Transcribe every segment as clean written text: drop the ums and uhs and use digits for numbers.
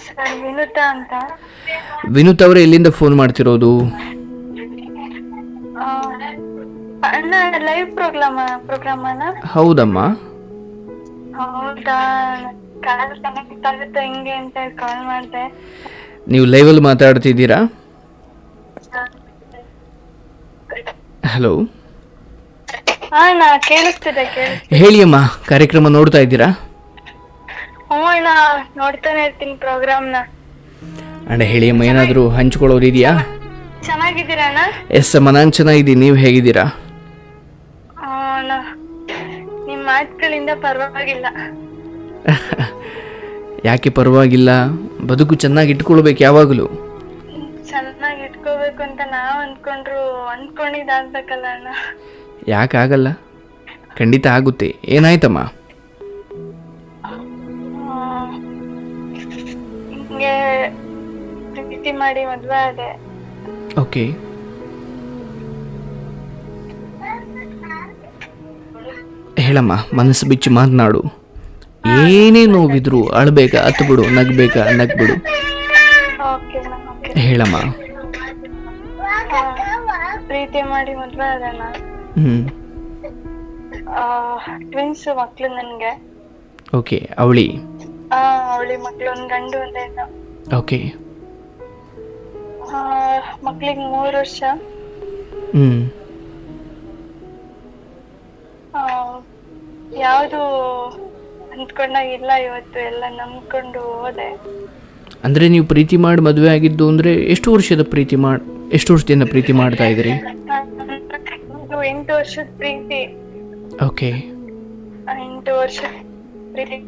Sir Vinutha ಅಂತ. ವಿನುತ್ ಅವರೇ, ಎಲ್ಲಿಂದ ಫೋನ್ ಮಾಡ್ತಿರೋದು? ಆ, ಅಣ್ಣ ಲೈವ್ ಪ್ರೋಗ್ರಾಮನ? ಹೌದಮ್ಮ. ಹೌದಾ, ಕಾಲ್ ಕನೆಕ್ಟ್ ಆಗುತ್ತೆ ಹಿಂಗೆ ಅಂತ ಕಾಲ್ ಮಾಡಿದೆ. ನೀವು ಲೈವಲ್ಲಿ ಮಾತಾಡ್ತಿದ್ದೀರಾ? ಹಲೋ, ಹಾ ಅಣ್ಣ ಕೇಳಿಸ್ತಿದೆ. ಹೇಳಿ ಅಮ್ಮ, ಕಾರ್ಯಕ್ರಮ ನೋಡ್ತಾ ಇದ್ದೀರಾ? ಹ್ಞೂ ಅಣ್ಣ, ನೋಡ್ತಾನೆ ಇರ್ತೀನಿ ಪ್ರೋಗ್ರಾಮ್ನ. ಅಣ್ಣ ಹೇಳಿ ಅಮ್ಮ, ಏನಾದರೂ ಹಂಚ್ಕೊಳ್ಳೋದಿದೆಯಾ? ಚೆನ್ನಾಗಿದ್ದೀರಾ ಅಣ್ಣ? ಎಸ್ ಅಮ್ಮ, ನಾನು ಚೆನ್ನಾಗಿದ್ದೀನಿ. ನೀವು ಹೇಗಿದ್ದೀರಾ? ಅಣ್ಣ, ನಿಮ್ಮ ಮಾತುಗಳಿಂದ ಪರವಾಗಿಲ್ಲ. ಯಾಕೆ ಪರವಾಗಿಲ್ಲ? ಬದುಕು ಚೆನ್ನಾಗಿ ಇಟ್ಕೊಳ್ಬೇಕು ಯಾವಾಗಲೂ. ಚೆನ್ನಾಗಿ ಇಟ್ಕೋಬೇಕು ಅಂತ ನಾವು ಅಂದ್ಕೊಂಡಿದ್ದಾಗ್ಬೇಕಲ್ಲ ಅಣ್ಣ. ಯಾಕೆ ಆಗಲ್ಲ? ಖಂಡಿತ ಆಗುತ್ತೆ. ಏನಾಯ್ತಮ್ಮ? ಹಿಂಗೆ ಪ್ರೀತಿ ಮಾಡಿ ಮದ್ವೆ ಆದೆ. ಓಕೆ, ಹೇಳಮ್ಮ, ಮನಸ್ಸು ಬಿಚ್ಚಿ ಮಾತನಾಡು. ಏನೇ ನೋವಿದ್ರು ಅಳ್ಬೇಕಾ ಅತ್ಬಿಡು, ನಗ್ಬೇಕಾ ನಗ್ಬಿಡು. ಓಕೆ ಅಣ್ಣ, ಓಕೆ. ಹೇಳಮ್ಮ. ಪ್ರೀತಿ ಮಾಡಿ ಮದ್ವೆ ಆದಣ್ಣ. ಟ್ವಿನ್ಸ್ ಮಕ್ಳು ನನ್ಗೆ. ಓಕೆ, ಅವಳಿ ಅವಳಿ ಮಕ್ಳು, ಒಂದ್ ಗಂಡು ಒಂದ್ ಹೆಣ್ಣು. ಓಕೆ. ಮಕ್ಳಿಗೆ 3 ವರ್ಷ. ಯಾವುದು ಅಂದ್ಕೊಂಡಾಗಿಲ್ಲ, ಇವತ್ತು ಎಲ್ಲ ನಂಬ್ಕೊಂಡು ಹೋದೆ. ಅಂದರೆ ನೀವು ಪ್ರೀತಿ ಮಾಡಿ ಮದುವೆ ಆಗಿದ್ದು ಅಂದರೆ ಎಷ್ಟು ವರ್ಷದಿಂದ ಪ್ರೀತಿ ಮಾಡ್ತಾ ಇದ್ದೀರಿ? 8 ವರ್ಷದ ಪ್ರೀತಿ. ಓಕೆ. 8 ವರ್ಷ ಪ್ರೀತಿ.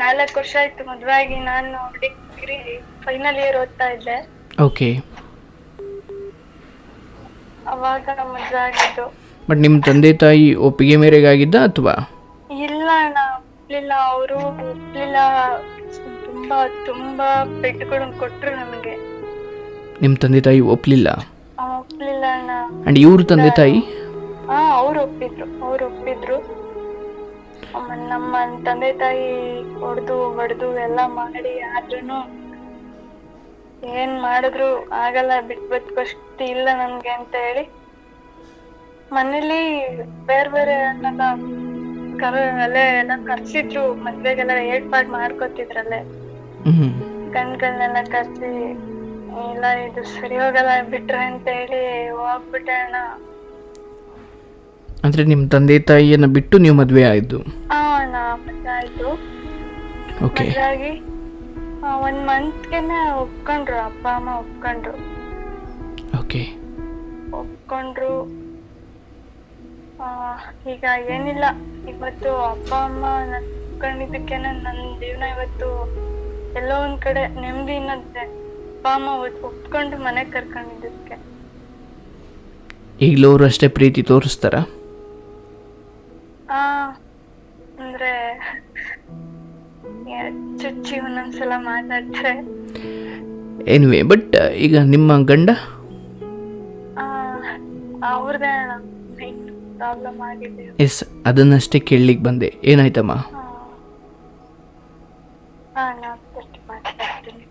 4 ವರ್ಷ ಆಯ್ತು ಮದ್ವೆ ಆಗಿ. ನಾನು ಡಿಗ್ರಿ ಫೈನಲ್ ಇಯರ್ ಓದ್ತಾ ಇದ್ದೆ. ಓಕೆ. ಅವಾಗ ಮದ್ವೆ ಆಗಿದ್ದು. ಬಟ್ ನಿಮ್ಮ ತಂದೆ ತಾಯಿ ಒಪ್ಪಿಗೆ ಮೇರೆಗೆ ಆಗಿದ್ದ ಅಥವಾ? ಇಲ್ಲ ಅಣ್ಣ, ಒಪ್ಲಿಲ್ಲ. ಅವರು ಒಪ್ಲಿಲ್ಲ. ತುಂಬಾ ತುಂಬಾ ಪೆಟ್ಟುಗಳನ್ನು ಕೊಟ್ರು ನಮಗೆ. ನಿಮ್ಮ ತಂದೆ ತಾಯಿ ಒಪ್ಲಿಲ್ಲ? ಒಪ್ಲಿಲ್ಲ ಅಣ್ಣ. ಅಂಡ್ ಇವ್ರ ತಂದೆ ತಾಯಿ? ಅವ್ರು ಒಪ್ಪಿದ್ರು. ನಮ್ಮ ತಂದೆ ತಾಯಿ ಹೊಡೆದು ಬಡ್ದು ಎಲ್ಲ ಮಾಡಿ, ಆದ್ರೂ ಏನ್ ಮಾಡಿದ್ರು ಆಗಲ್ಲ, ಬಿಟ್ಬದ್ಕೋಷ್ಟಿ ಇಲ್ಲ ನನ್ಗೆ ಅಂತ ಹೇಳಿ ಮನೇಲಿ ಬೇರೆ ಅಲ್ಲೇ ಎಲ್ಲ ಕರ್ಸಿದ್ರು. ಮದ್ವೆಗೆಲ್ಲ ಏರ್ಪಾಡ್ ಮಾಡ್ಕೊತಿದ್ರಲ್ಲೇ, ಗಂಡ್ಗಳನ್ನೆಲ್ಲ ಕರ್ಸಿ, ಇಲ್ಲ ಇದು ಸರಿ ಹೋಗಲ್ಲ ಬಿಟ್ರೆ ಅಂತ ಹೇಳಿ ಹೋಗ್ಬಿಟ್ಟೆ ಅಣ್ಣ. ಅಂದ್ರೆ ನಿಮ್ಮ ತಂದೆ ತಾಯಿಯನ್ನ ಬಿಟ್ಟು ನೀವು ಮದ್ವೆ ಆಯ್ತು? ಅಣ್ಣ, ಮದ್ವೆ ಆಯ್ತು. ಮದ್ವೆ ಆಗಿ 1 ಮಂತ್ಗೆನೆ ಒಪ್ಕೊಂಡ್ರು, ಅಪ್ಪ ಅಮ್ಮ ಒಪ್ಕೊಂಡ್ರು. ಒಪ್ಕೊಂಡ್ರು. ಈಗ ಏನಿಲ್ಲ, ಇವತ್ತು ಅಪ್ಪ ಅಮ್ಮ ಒಪ್ಕೊಂಡಿದ್ದಕ್ಕೆ ನನ್ನ ಜೀವನ ಇವತ್ತು ಎಲ್ಲೋ ಒಂದ್ ಕಡೆ ನೆಮ್ಮದಿ ಅನ್ನೋದಿದೆ. ಅಪ್ಪ ಅಮ್ಮ ಒಪ್ಕೊಂಡು ಮನೆಗ್ ಕರ್ಕೊಂಡಿದ್ದಕ್ಕೆ. ಈಗಲೂ ಅವರು ಅಷ್ಟೇ ಪ್ರೀತಿ ತೋರಿಸ್ತಾರ? ಅಂದ್ರೆ ಚುಚ್ಚಿ ಒಂದೊಂದ್ಸಲ ಮಾತಾಡ್ತಾರೆ. ಎನಿವೆ, ಬಟ್ ಈಗ ನಿಮ್ಮ ಗಂಡ? ಅವ್ರದೇ ಪ್ರಾಬ್ಲಮ್ ಆಗಿದೆ. ಎಸ್, ಅದನ್ನಷ್ಟೇ ಕೇಳಲಿಕ್ಕೆ ಬಂದೆ. ಏನಾಯ್ತಮ್ಮ? ಮಾತಾಡ್ತೀನಿ.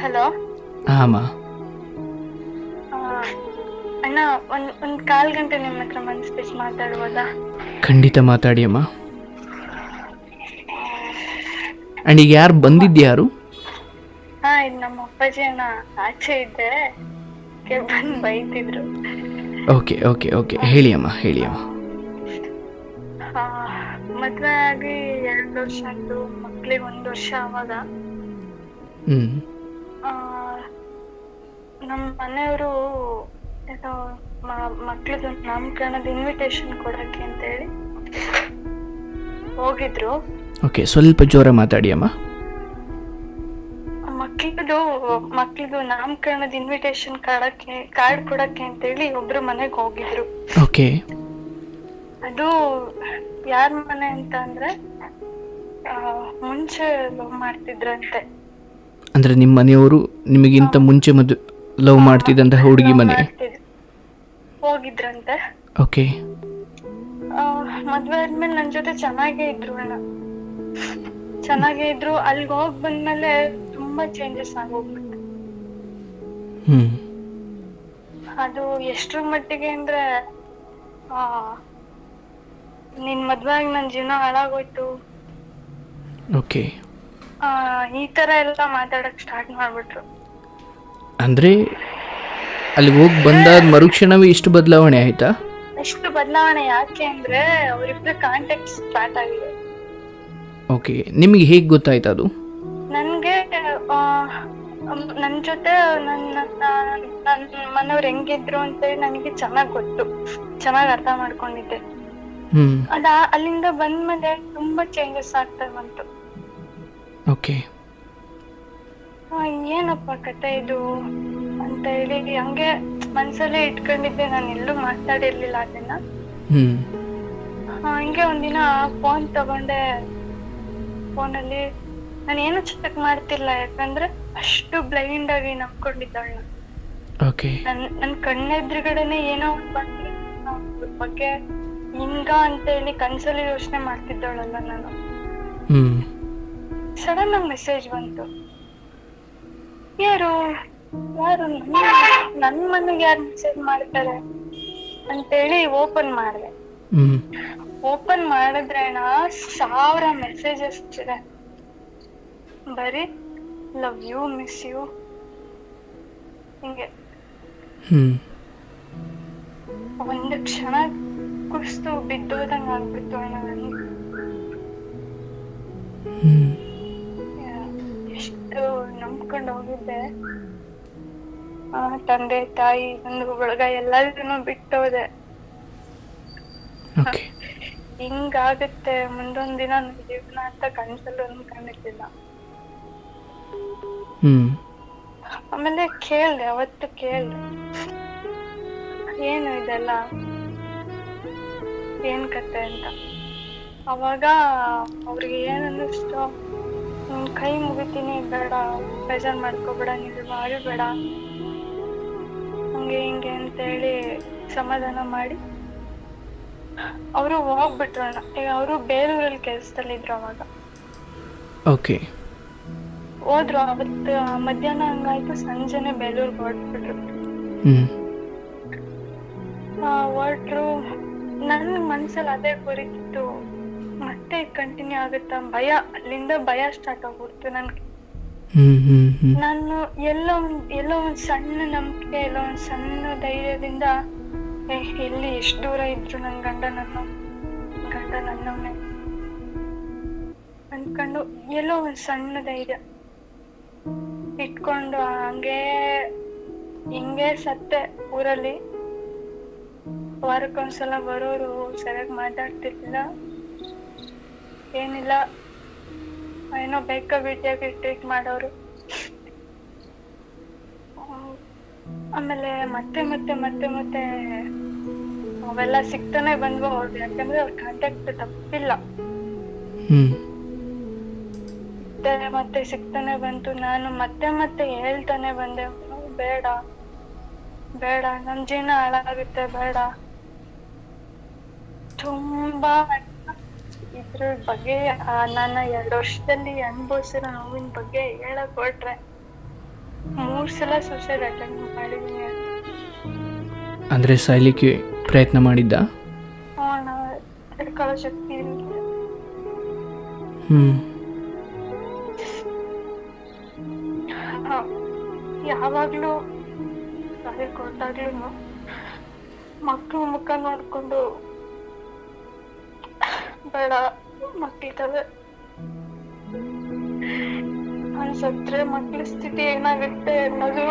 ಹಲೋ. ಹಾಂ ಅಣ್ಣ, ಒಂದ್ 1/4 ಗಂಟೆ ನಿಮ್ಮ ಹತ್ರ ಮನ್ಸ್ ಬಿಸಿ ಮಾತಾಡ್ಬೋದಾ? ಖಂಡಿತ ಮಾತಾಡಿ ಅಮ್ಮ. ಅಂಡ್ ಈಗ ಯಾರು ಬಂದಿದ್ಯಾರು? ಇದು ನಮ್ಮ ಅಪ್ಪಾಜಿ ಅಣ್ಣ. ಆಚೆ ಇದ್ದೆ, ಬಂದು ಬೈತಿದ್ರು. ಓಕೆ, ಹೇಳಿ ಅಮ್ಮ. ಮದ್ವೆ ಆಗಿ 2 ವರ್ಷ ಆಯ್ತು. ಮಕ್ಳಿಗೆ 1 ವರ್ಷ ಅವಾಗ. ನಮ್ಮ ಮನೆಯವರು ಏನೋ ಮಕ್ಳದ್ದು ನಾಮಕರಣದ ಇನ್ವಿಟೇಷನ್ ಕೊಡಕ್ಕೆ ಅಂತ ಹೇಳಿ ಹೋಗಿದ್ರು. ಓಕೆ, ಸ್ವಲ್ಪ ಜೋರ ಮಾತಾಡಿ ಅಮ್ಮ. ಮಕ್ಳಿದು ನಾಮಕರಣದ ಇನ್ವಿಟೇಷನ್ ಕಾರ್ಡ್ ಕೊಡಕ್ಕೆ ಅಂತ ಹೇಳಿ ಒಬ್ರು ಮನೆಗೆ ಹೋಗಿದ್ರು. ಓಕೆ. ಅದು ಯಾರ ಮನೆ ಅಂತ ಅಂದ್ರೆ ಮುಂಚೆ ಲವ್ ಮಾಡ್ತಿದ್ರಂತೆ. ಅಂದರೆ ನಿಮ್ಮ ಮನೆಯವರು ನಿಮಗಿಂತ ಮುಂಚೆ ಲವ್ ಮಾಡ್ತಿದ್ದಂಥ ಹುಡುಗಿ ಮನೆ. ಹೋಗಿದ್ರಂತೆ. ಓಕೆ. ಮದ್ವೆ ಆದ್ಮೇಲೆ ನನ್ ಜೊತೆ ಚೆನ್ನಾಗೇ ಇದ್ರು ಅಣ್ಣ, ಚೆನ್ನಾಗೇ ಇದ್ರು. ಅಲ್ಲಿಗೆ ಹೋಗ್ ಬಂದ್ಮೇಲೆ ತುಂಬಾ ಚೇಂಜಸ್ ಆಗೋಗ್ಬಿಟ್ಟು. ಅದು ಎಷ್ಟ್ರ ಮಟ್ಟಿಗೆ ಅಂದ್ರೆ ನಿನ್ ಮದ್ವೆ ಆಗಿ ನನ್ ಜೀವನ ಹಾಳಾಗೋಯ್ತು, ಓಕೆ, ಈ ತರ ಎಲ್ಲ ಮಾತಾಡಕ್ ಸ್ಟಾರ್ಟ್ ಮಾಡ್ಬಿಟ್ರು. ಅಂದ್ರೆ ಅಲ್ಲಿಗೆ ಹೋಗಿ ಬಂದಾದ ಮರುಕ್ಷಣವೇ ಇಷ್ಟು ಬದಲಾವಣೆ ಆಯ್ತಾ? ಎಷ್ಟು ಬದಲಾವಣೆ ಯಾಕೆ ಅಂದ್ರೆ ಅವರಿಬ್ಬರ ಕಾಂಟ್ಯಾಕ್ಟ್ ಸ್ಟಾರ್ಟ್ ಆಗಿದೆ. ಓಕೆ, ನಿಮಗೆ ಹೇಗೆ ಗೊತ್ತಾಯ್ತು ಅದು? ನನ್ಗೆ ನನ್ ಜೊತೆ ನನ್ನ ಮನೆಯವ್ರು ಹೆಂಗಿದ್ರು ಅಂತೇಳಿ ನನಗೆ ಚೆನ್ನಾಗ್ ಗೊತ್ತು, ಚೆನ್ನಾಗ್ ಅರ್ಥ ಮಾಡ್ಕೊಂಡಿದ್ದೆ. ಅಲ್ಲಿಂದ ಬಂದ್ಮೇಲೆ ತುಂಬಾ ಚೇಂಜಸ್ ಆಗ್ತಾ ಬಂತು. ಓಕೆ. ಏನಪ್ಪ ಕತೆ ಇದು ಅಂತ ಹೇಳಿ ಹಂಗೆ ಮನ್ಸಲ್ಲೇ ಇಟ್ಕೊಂಡಿದ್ದೆ, ನಾನು ಎಲ್ಲೂ ಮಾತಾಡಿರ್ಲಿಲ್ಲ ಅದನ್ನ. ಹಂಗೆ ಒಂದಿನ ಫೋನ್ ತಗೊಂಡೆ. ಫೋನಲ್ಲಿ ನಾನು ಏನು ಚೆಕ್ ಮಾಡ್ತಿಲ್ಲ, ಯಾಕಂದ್ರೆ ಅಷ್ಟು ಬ್ಲೈಂಡ್ ಆಗಿ ನಂಬ್ಕೊಂಡಿದ್ದಾಳ. ನನ್ ಕಣ್ಣೆದ್ರುಗಡೆನೆ ಏನೋ ಬಂದ್ರೆ ಅದ್ರ ಬಗ್ಗೆ ಹಿಂಗ ಅಂತ ಹೇಳಿ ಕನ್ಸಲ್ಲಿ ಯೋಚನೆ ಮಾಡ್ತಿದ್ದಾಳಲ್ಲ ನಾನು. ಸಡನ್ ಆಗಿ ಮೆಸೇಜ್ ಬಂತು. ಯಾರು ನನ್ ಮನೆಗೆ ಯಾರು ಮೆಸೇಜ್ ಮಾಡ್ತಾರೆ ಅಂತೇಳಿ ಓಪನ್ ಮಾಡಿದೆ. ಓಪನ್ ಮಾಡಿದ್ರೆ 1000 ಮೆಸೇಜಸ್ ಇದೆ. ಬರೀ ಲವ್ ಯು, ಮಿಸ್ ಯು ಹಿಂಗೆ. ಒಂದು ಕ್ಷಣ ಕುಸ್ತು ಬಿದ್ದೋದಂಗ ಆಗ್ಬಿಟ್ಟು ಅಣ್ಣ ನನಗೆ. ಎಷ್ಟು ನಂಬ್ಕೊಂಡು ಹೋಗಿದ್ದೆ. ತಂದೆ ತಾಯಿ ಬಂಧು ಬಳಗ ಎಲ್ಲಾದ್ರೂ ಬಿಟ್ಟೋದೆ. ಹಿಂಗಾಗತ್ತೆ ಮುಂದೊಂದ್ ದಿನ ನನ್ ಜೀವನ ಅಂತ ಕನ್ಸಲ್ಲೂ ಅನ್ಕೊಂಡಿರ್ಲಿಲ್ಲ. ಆಮೇಲೆ ಕೇಳ್ದೆ, ಅವತ್ತು ಕೇಳ್ದೆ ಏನು ಇದೆಲ್ಲ ಏನ್ ಕತೆ ಅಂತ. ಅವಾಗ ಅವ್ರಿಗೆ ಏನ್ ಅನ್ನಿಸ್ತು, ಕೈ ಮುಗಿತೀನಿ, ಬೇಡ ಬೇಜಾರ್ ಮಾಡ್ಕೋಬೇಡ, ನೀವು ಮಾಡಬೇಡ ಹಂಗೆ ಹಿಂಗೆ ಅಂತ ಹೇಳಿ ಸಮಾಧಾನ ಮಾಡಿ ಅವರು ಹೋಗ್ಬಿಟ್ರು ಅಣ್ಣ. ಈಗ ಅವರು ಬೇಲೂರಲ್ಲಿ ಕೆಲ್ಸದಲ್ಲಿದ್ರು ಅವಾಗ. ಓಕೆ. ಹೋದ್ರು. ಅವತ್ತು ಮಧ್ಯಾಹ್ನ ಹಂಗಾಯ್ತು, ಸಂಜೆನೆ ಬೇಲೂರ್ಗೆ ಹೊರಟ್ಬಿಟ್ರು. ಹೊರಟ್ರು. ನನ್ ಮನ್ಸಲ್ಲಿ ಅದೇ ಗುರಿತಿತ್ತು, ಮತ್ತೆ ಕಂಟಿನ್ಯೂ ಆಗುತ್ತಾ ಭಯ. ಅಲ್ಲಿಂದ ಭಯ ಸ್ಟಾರ್ಟ್ ಆಗ್ಬಿಡ್ತು ನನ್ಗೆ. ನಾನು ಎಲ್ಲೋ ಒಂದ್ ಸಣ್ಣ ನಂಬಿಕೆ, ಎಲ್ಲೋ ಒಂದ್ ಸಣ್ಣ ಧೈರ್ಯದಿಂದ ಎಲ್ಲಿ ಎಷ್ಟು ದೂರ ಇದ್ರು ನನ್ ಗಂಡ ನನ್ನವನೇ ಅನ್ಕೊಂಡು ಎಲ್ಲೋ ಒಂದ್ ಸಣ್ಣ ಧೈರ್ಯ ಇಟ್ಕೊಂಡು ಹಿಂಗೆ ಸತ್ತೆ. ಊರಲ್ಲಿ ವಾರಕ್ಕೊಂದ್ಸಲ ಬರೋರು, ಸರಿಯಾಗಿ ಮಾತಾಡ್ತಿರ್ಲಿಲ್ಲ, ಏನಿಲ್ಲ, ಏನೋ ಬೇಕಾಬಿಟ್ಟಿಯಾಗಿ ಟ್ರೀಟ್ ಮಾಡೋರು. ಆಮೇಲೆ ಮತ್ತೆ ಮತ್ತೆ ಮತ್ತೆ ಮತ್ತೆ ಅವೆಲ್ಲ ಸಿಗ್ತಾನೆ ಬಂದ್ವು ಅವ್ರು, ಯಾಕಂದ್ರೆ ಅವ್ರ ಕಾಂಟ್ಯಾಕ್ಟ್ ತಪ್ಪಿಲ್ಲ. ಮತ್ತೆ ಸಿಗ್ತಾನೆ ಬಂತು. ನಾನು ಮತ್ತೆ ಮತ್ತೆ ಹೇಳ್ತಾನೆ ಬಂದೆ, ಬೇಡ ಬೇಡ, ನನ್ ಜೀವನ ಹಾಳಾಗುತ್ತೆ, ಬೇಡ. ತುಂಬಾ ಇದ್ರ ಬಗ್ಗೆ ನಾನು 2 ವರ್ಷದಲ್ಲಿ ಅನುಭವಿಸಿರೋ ನೋವಿನ ಬಗ್ಗೆ ಹೇಳಕ್ ಹೊರಟ್ರೆ 3 ಸಲ ಸೂಸೈಡ್ ಅಟೆಂಪ್ಟ್ ಮಾಡಿದೀನಿ. ಅಂದ್ರೆ ಸಾಯ್ಲಿಕ್ಕೆ ಪ್ರಯತ್ನ ಮಾಡಿದ್ದ? ತಡ್ಕೊಳ್ಳೋ ಶಕ್ತಿ ಇಲ್ಲ. ಯಾವಾಗ್ಲೂ ಸಾರಿ ಕೊಟ್ಟಾಗ್ಲೂ ಮಕ್ಳು ಮುಖ ನೋಡ್ಕೊಂಡು ಬೇಡ, ಮಕ್ಳಿದ್ದಾವೆ, ಅನ್ಸತ್ರೆ ಮಕ್ಳ ಸ್ಥಿತಿ ಏನಾಗುತ್ತೆ ಅನ್ನೋದು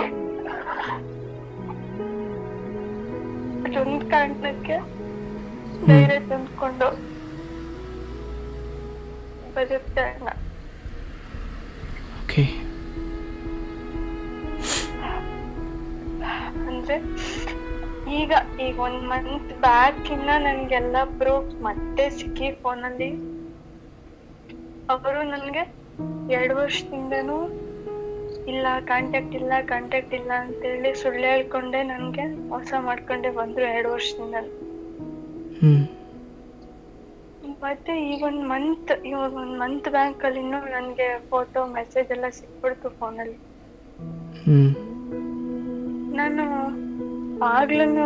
ಅದೊಂದು ಕಾರಣಕ್ಕೆ ಧೈರ್ಯ ತಂದ್ಕೊಂಡು ಬರುತ್ತೆ ಅಣ್ಣ. ಅಂದ್ರೆ ಈಗ 1 ಮಂತ್ ಬ್ಯಾಕ್ ಇಂದ ನನ್ಗೆಲ್ಲ ಪ್ರೂಫ್ ಮತ್ತೆ ಸಿಕ್ಕಿ ಫೋನಲ್ಲಿ. ಅವರು ನನ್ಗೆ 2 ವರ್ಷದಿಂದನೂ ಇಲ್ಲ ಕಾಂಟ್ಯಾಕ್ಟ್ ಇಲ್ಲ ಅಂತೇಳಿ ಸುಳ್ಳು ಹೇಳ್ಕೊಂಡೆ ನನ್ಗೆ ಮೋಸ ಮಾಡ್ಕೊಂಡೆ ಬಂದ್ರು 2 ವರ್ಷದಿಂದ. ಮತ್ತೆ ಈಗ 1 ಮಂತ್ ಬ್ಯಾಂಕ್ ಅಲ್ಲಿ ಇನ್ನೂ ನನ್ಗೆ ಫೋಟೋ ಮೆಸೇಜ್ ಎಲ್ಲ ಸಿಕ್ಬಿಡ್ತು ಫೋನಲ್ಲಿ. ನಾನು ಆಗ್ಲೂ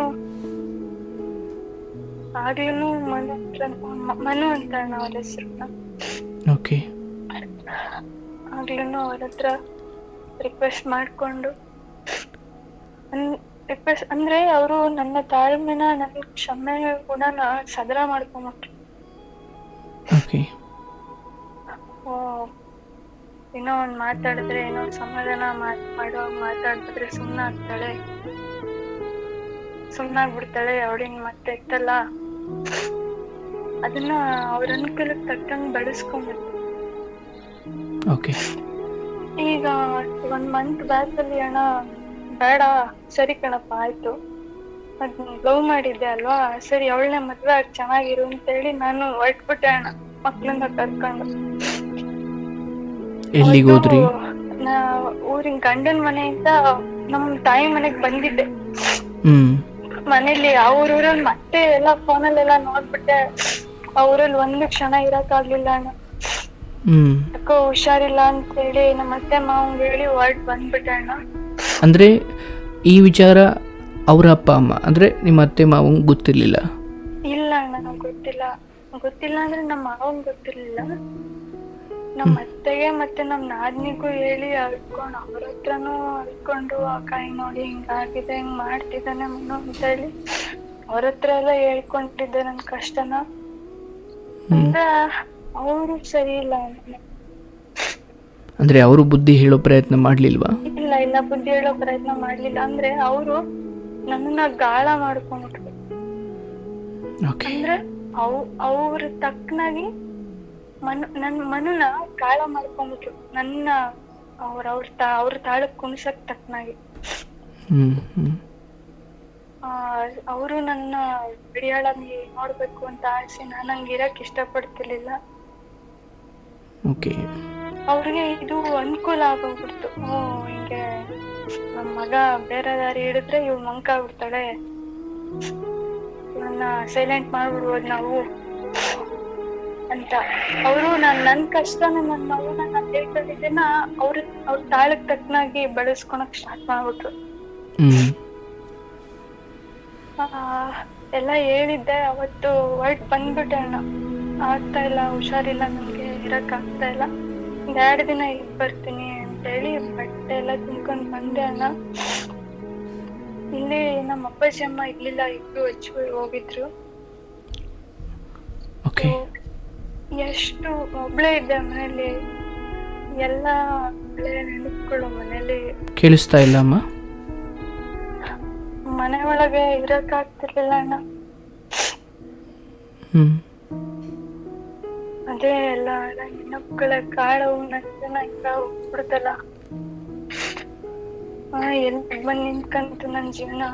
ಮನು ಅಂತ ಅವ್ರ ಹೆಸರು. ಆಗ್ಲೂ ಅವ್ರ ಹತ್ರ ರಿಕ್ವೆಸ್ಟ್ ಮಾಡ್ಕೊಂಡು ಅಂದ್ರೆ ಅವರು ನನ್ನ ತಾಳ್ಮೆನ ನನ್ನ ಕ್ಷಮೆ ಗುಣನ ಸದರ ಮಾಡ್ಕೊಂಬಿಟ್ರು. ಏನೋ ಒಂದ್ ಮಾತಾಡಿದ್ರೆ ಏನೋ ಸಮಾಧಾನ ಮಾತಾಡಿದ್ರೆ ಸುಮ್ನಾಗ್ಬಿಡ್ತಾಳೆ, ಅವಳಿನ್ ಮತ್ತೆ ಎತ್ತಲ್ಲ, ಅದನ್ನ ಅವ್ರ ಅನುಕೂಲಕ್ಕೆ ತಕ್ಕಂಗ್ ಬಳಸ್ಕೊಂಡ್ಬಿಟ್ಟು. ಈಗ 1 ಮಂತ್ ಬ್ಯಾಕ್ ಅಲ್ಲಿ ಅಣ್ಣ ಬೇಡ ಸರಿ ಕಣಪ್ಪ ಆಯ್ತು, ಅದ್ ಲವ್ ಮಾಡಿದ್ದೆ ಅಲ್ವಾ, ಸರಿ ಅವಳನ್ನೇ ಮದ್ವೆ ಆಗಿ ಚೆನ್ನಾಗಿರು ಅಂತೇಳಿ ನಾನು ಹೊರಟ್ಬಿಟ್ಟೆ ಅಣ್ಣ ಮಕ್ಳನ್ನ ಕರ್ಕೊಂಡು. ಊರಿನ ಗಂಡನ ಮನೆಯಿಂದ ನಮ್ ತಾಯಿ ಮನೆಗ್ ಬಂದಿದ್ದೆ. ಮನೇಲಿ ಊರಲ್ಲಿ ಮತ್ತೆ ಎಲ್ಲ ಫೋನಲ್ಲೆಲ್ಲ ನೋಡ್ಬಿಟ್ಟೆ. ಊರಲ್ಲಿ 1 ಕ್ಷಣ ಇರಕ್ ಆಗ್ಲಿಲ್ಲ ಅಣ್ಣ. ಯಾಕೋ ಹುಷಾರಿಲ್ಲ ಅಂತ ಹೇಳಿ ನಮ್ಮ ಅತ್ತೆ ಮಾವಂಗ್ ಹೇಳಿ ಹೊರಟ್ ಬಂದ್ಬಿಟ್ಟೆ ಅಣ್ಣ. ಅಂದ್ರೆ ಈ ವಿಚಾರ ಅವ್ರ ಅಪ್ಪ ಅಮ್ಮ ಅಂದ್ರೆ ನಿಮ್ಮ ಅತ್ತೆ ಮಾವಂಗ್ ಗೊತ್ತಿರ್ಲಿಲ್ಲ? ಇಲ್ಲ ಅಣ್ಣ ಗೊತ್ತಿಲ್ಲ ಅಂದ್ರೆ ನಮ್ಮ ಮಾವಂಗ್ ಗೊತ್ತಿರ್ಲಿಲ್ಲ. ನಮ್ಮ ಅತ್ತೆಗೆ ಮತ್ತೆ ನಮ್ ನಾದ್ನಿಗೂ ಹೇಳಿ ಅಳ್ಕೊಂಡು ಅವ್ರ ಹತ್ರನೂ ಅಳ್ಕೊಂಡು ಆ ಕಾಯಿ ನೋಡಿ ಹಿಂಗಾಗಿದೆ ಹಿಂಗ್ ಮಾಡ್ತಿದ್ದಾನೆ ಮನು ಅಂತ ಹೇಳಿ ಅವ್ರ ಹತ್ರ ಎಲ್ಲ ಹೇಳ್ಕೊಂಡಿದ್ದೆ ನನ್ ಕಷ್ಟನ. ಅಂದ್ರೆ ಅವರು ಸರಿ ಇಲ್ಲ ಅಂದ್ರೆ ಅವರು ಬುದ್ಧಿ ಹೇಳೋ ಪ್ರಯತ್ನ ಮಾಡ್ಲಿಲ್ವಾ? ಇಲ್ಲ ಬುದ್ಧಿ ಹೇಳೋ ಪ್ರಯತ್ನ ಮಾಡ್ಲಿಲ್ಲ. ಅಂದ್ರೆ ಅವರು ನನ್ನ ಗಾಳ ಮಾಡ್ಕೊಂಡ್ಬಿಟ್ರು. ಅಂದ್ರೆ ಅವ್ರ ತಕ್ಕನಾಗಿ ನನ್ ಮನುನ ಗಾಳ ಮಾಡ್ಕೊಂಡ್ಬಿಟ್ರು. ನನ್ನ ಅವ್ರ ತಾಳಕ್ ಕುಣ್ಸಕ್ ತಕ್ಕನಾಗಿ. ಅವರು ನನ್ನ ಬಿಡಿಯಾಳಂಗಿ ನೋಡ್ಬೇಕು ಅಂತ ಆಸೆ, ನಾನು ಹಂಗ ಇರಕ್ ಇಷ್ಟಪಡ್ತಿರ್ಲಿಲ್ಲ. ಅವ್ರಿಗೆ ಇದು ಅನುಕೂಲ ಆಗೋಗ್ಬಿಡ್ತು. ಹಿಂಗೆ ನಮ್ ಮಗ ಬೇರೆ ದಾರಿ ಹಿಡಿದ್ರೆ ಇವ್ ಮಂಕ ಆಗ್ಬಿಡ್ತಾಳೆ, ಇವನ್ನ ಸೈಲೆಂಟ್ ಮಾಡ್ಬಿಡ್ಬೋದು ನಾವು ಅಂತ. ಅವರು ನನ್ ಕಷ್ಟನ ನನ್ನ ನೋವನ್ನ ನಾನು ಹೇಳ್ಕೊಂಡಿದ್ದೇನ ಅವ್ರ ತಾಳಕ್ ತಕ್ಕನಾಗಿ ಬೆಳೆಸ್ಕೊಳಕ್ ಸ್ಟಾರ್ಟ್ ಮಾಡ್ಬಿಟ್ರು. ಎಲ್ಲ ಹೇಳಿದ್ದೆ ಅವತ್ತು ಹೊರಟ್ ಬಂದ್ಬಿಟ್ಟೆ ಅಣ್ಣ. ಆಗ್ತಾ ಇಲ್ಲ, ಹುಷಾರಿಲ್ಲ, ನಮ್ಗೆ ಇರಕ್ ಆಗ್ತಾ ಇಲ್ಲ, 2 ದಿನ ಈಗ ಬರ್ತೀನಿ ಅಂತೇಳಿ ಬಟ್ಟೆ ಎಲ್ಲ ತುಂಬ್ಕೊಂಡ್ ಬಂದೆ ಅಣ್ಣ. ಇಲ್ಲಿ ನಮ್ಮ ಅಪ್ಪಾಜಿ ಅಮ್ಮ ಇರ್ಲಿಲ್ಲ, ಇಬ್ರು ಹೆಚ್ಚು ಹೋಗಿದ್ರು. ಎಷ್ಟು ಒಬ್ಳೆ ಇದ್ದೆ ಮನೇಲಿ, ಎಲ್ಲ ಒಳ್ಳೆ ನೆನಪುಗಳು ಮನೇಲಿ. ಕೇಳಿಸ್ತಾ ಇಲ್ಲ ಅಮ್ಮ? ಮನೆ ಒಳಗೆ ಇರಕ್ ಆಗ್ತಿರ್ಲಿಲ್ಲ ಅಣ್ಣ. ಅದೇ ಎಲ್ಲ ನೆನಪುಗಳ ಕಾಳವು ನನ್ನ ಈಗ ಹೋಗ್ಬಿಡ್ತಲ್ಲ. ಎಲ್ಲಿ ಬಂದ್ ನಿಂತ್ಕಂತು ನನ್ ಜೀವನ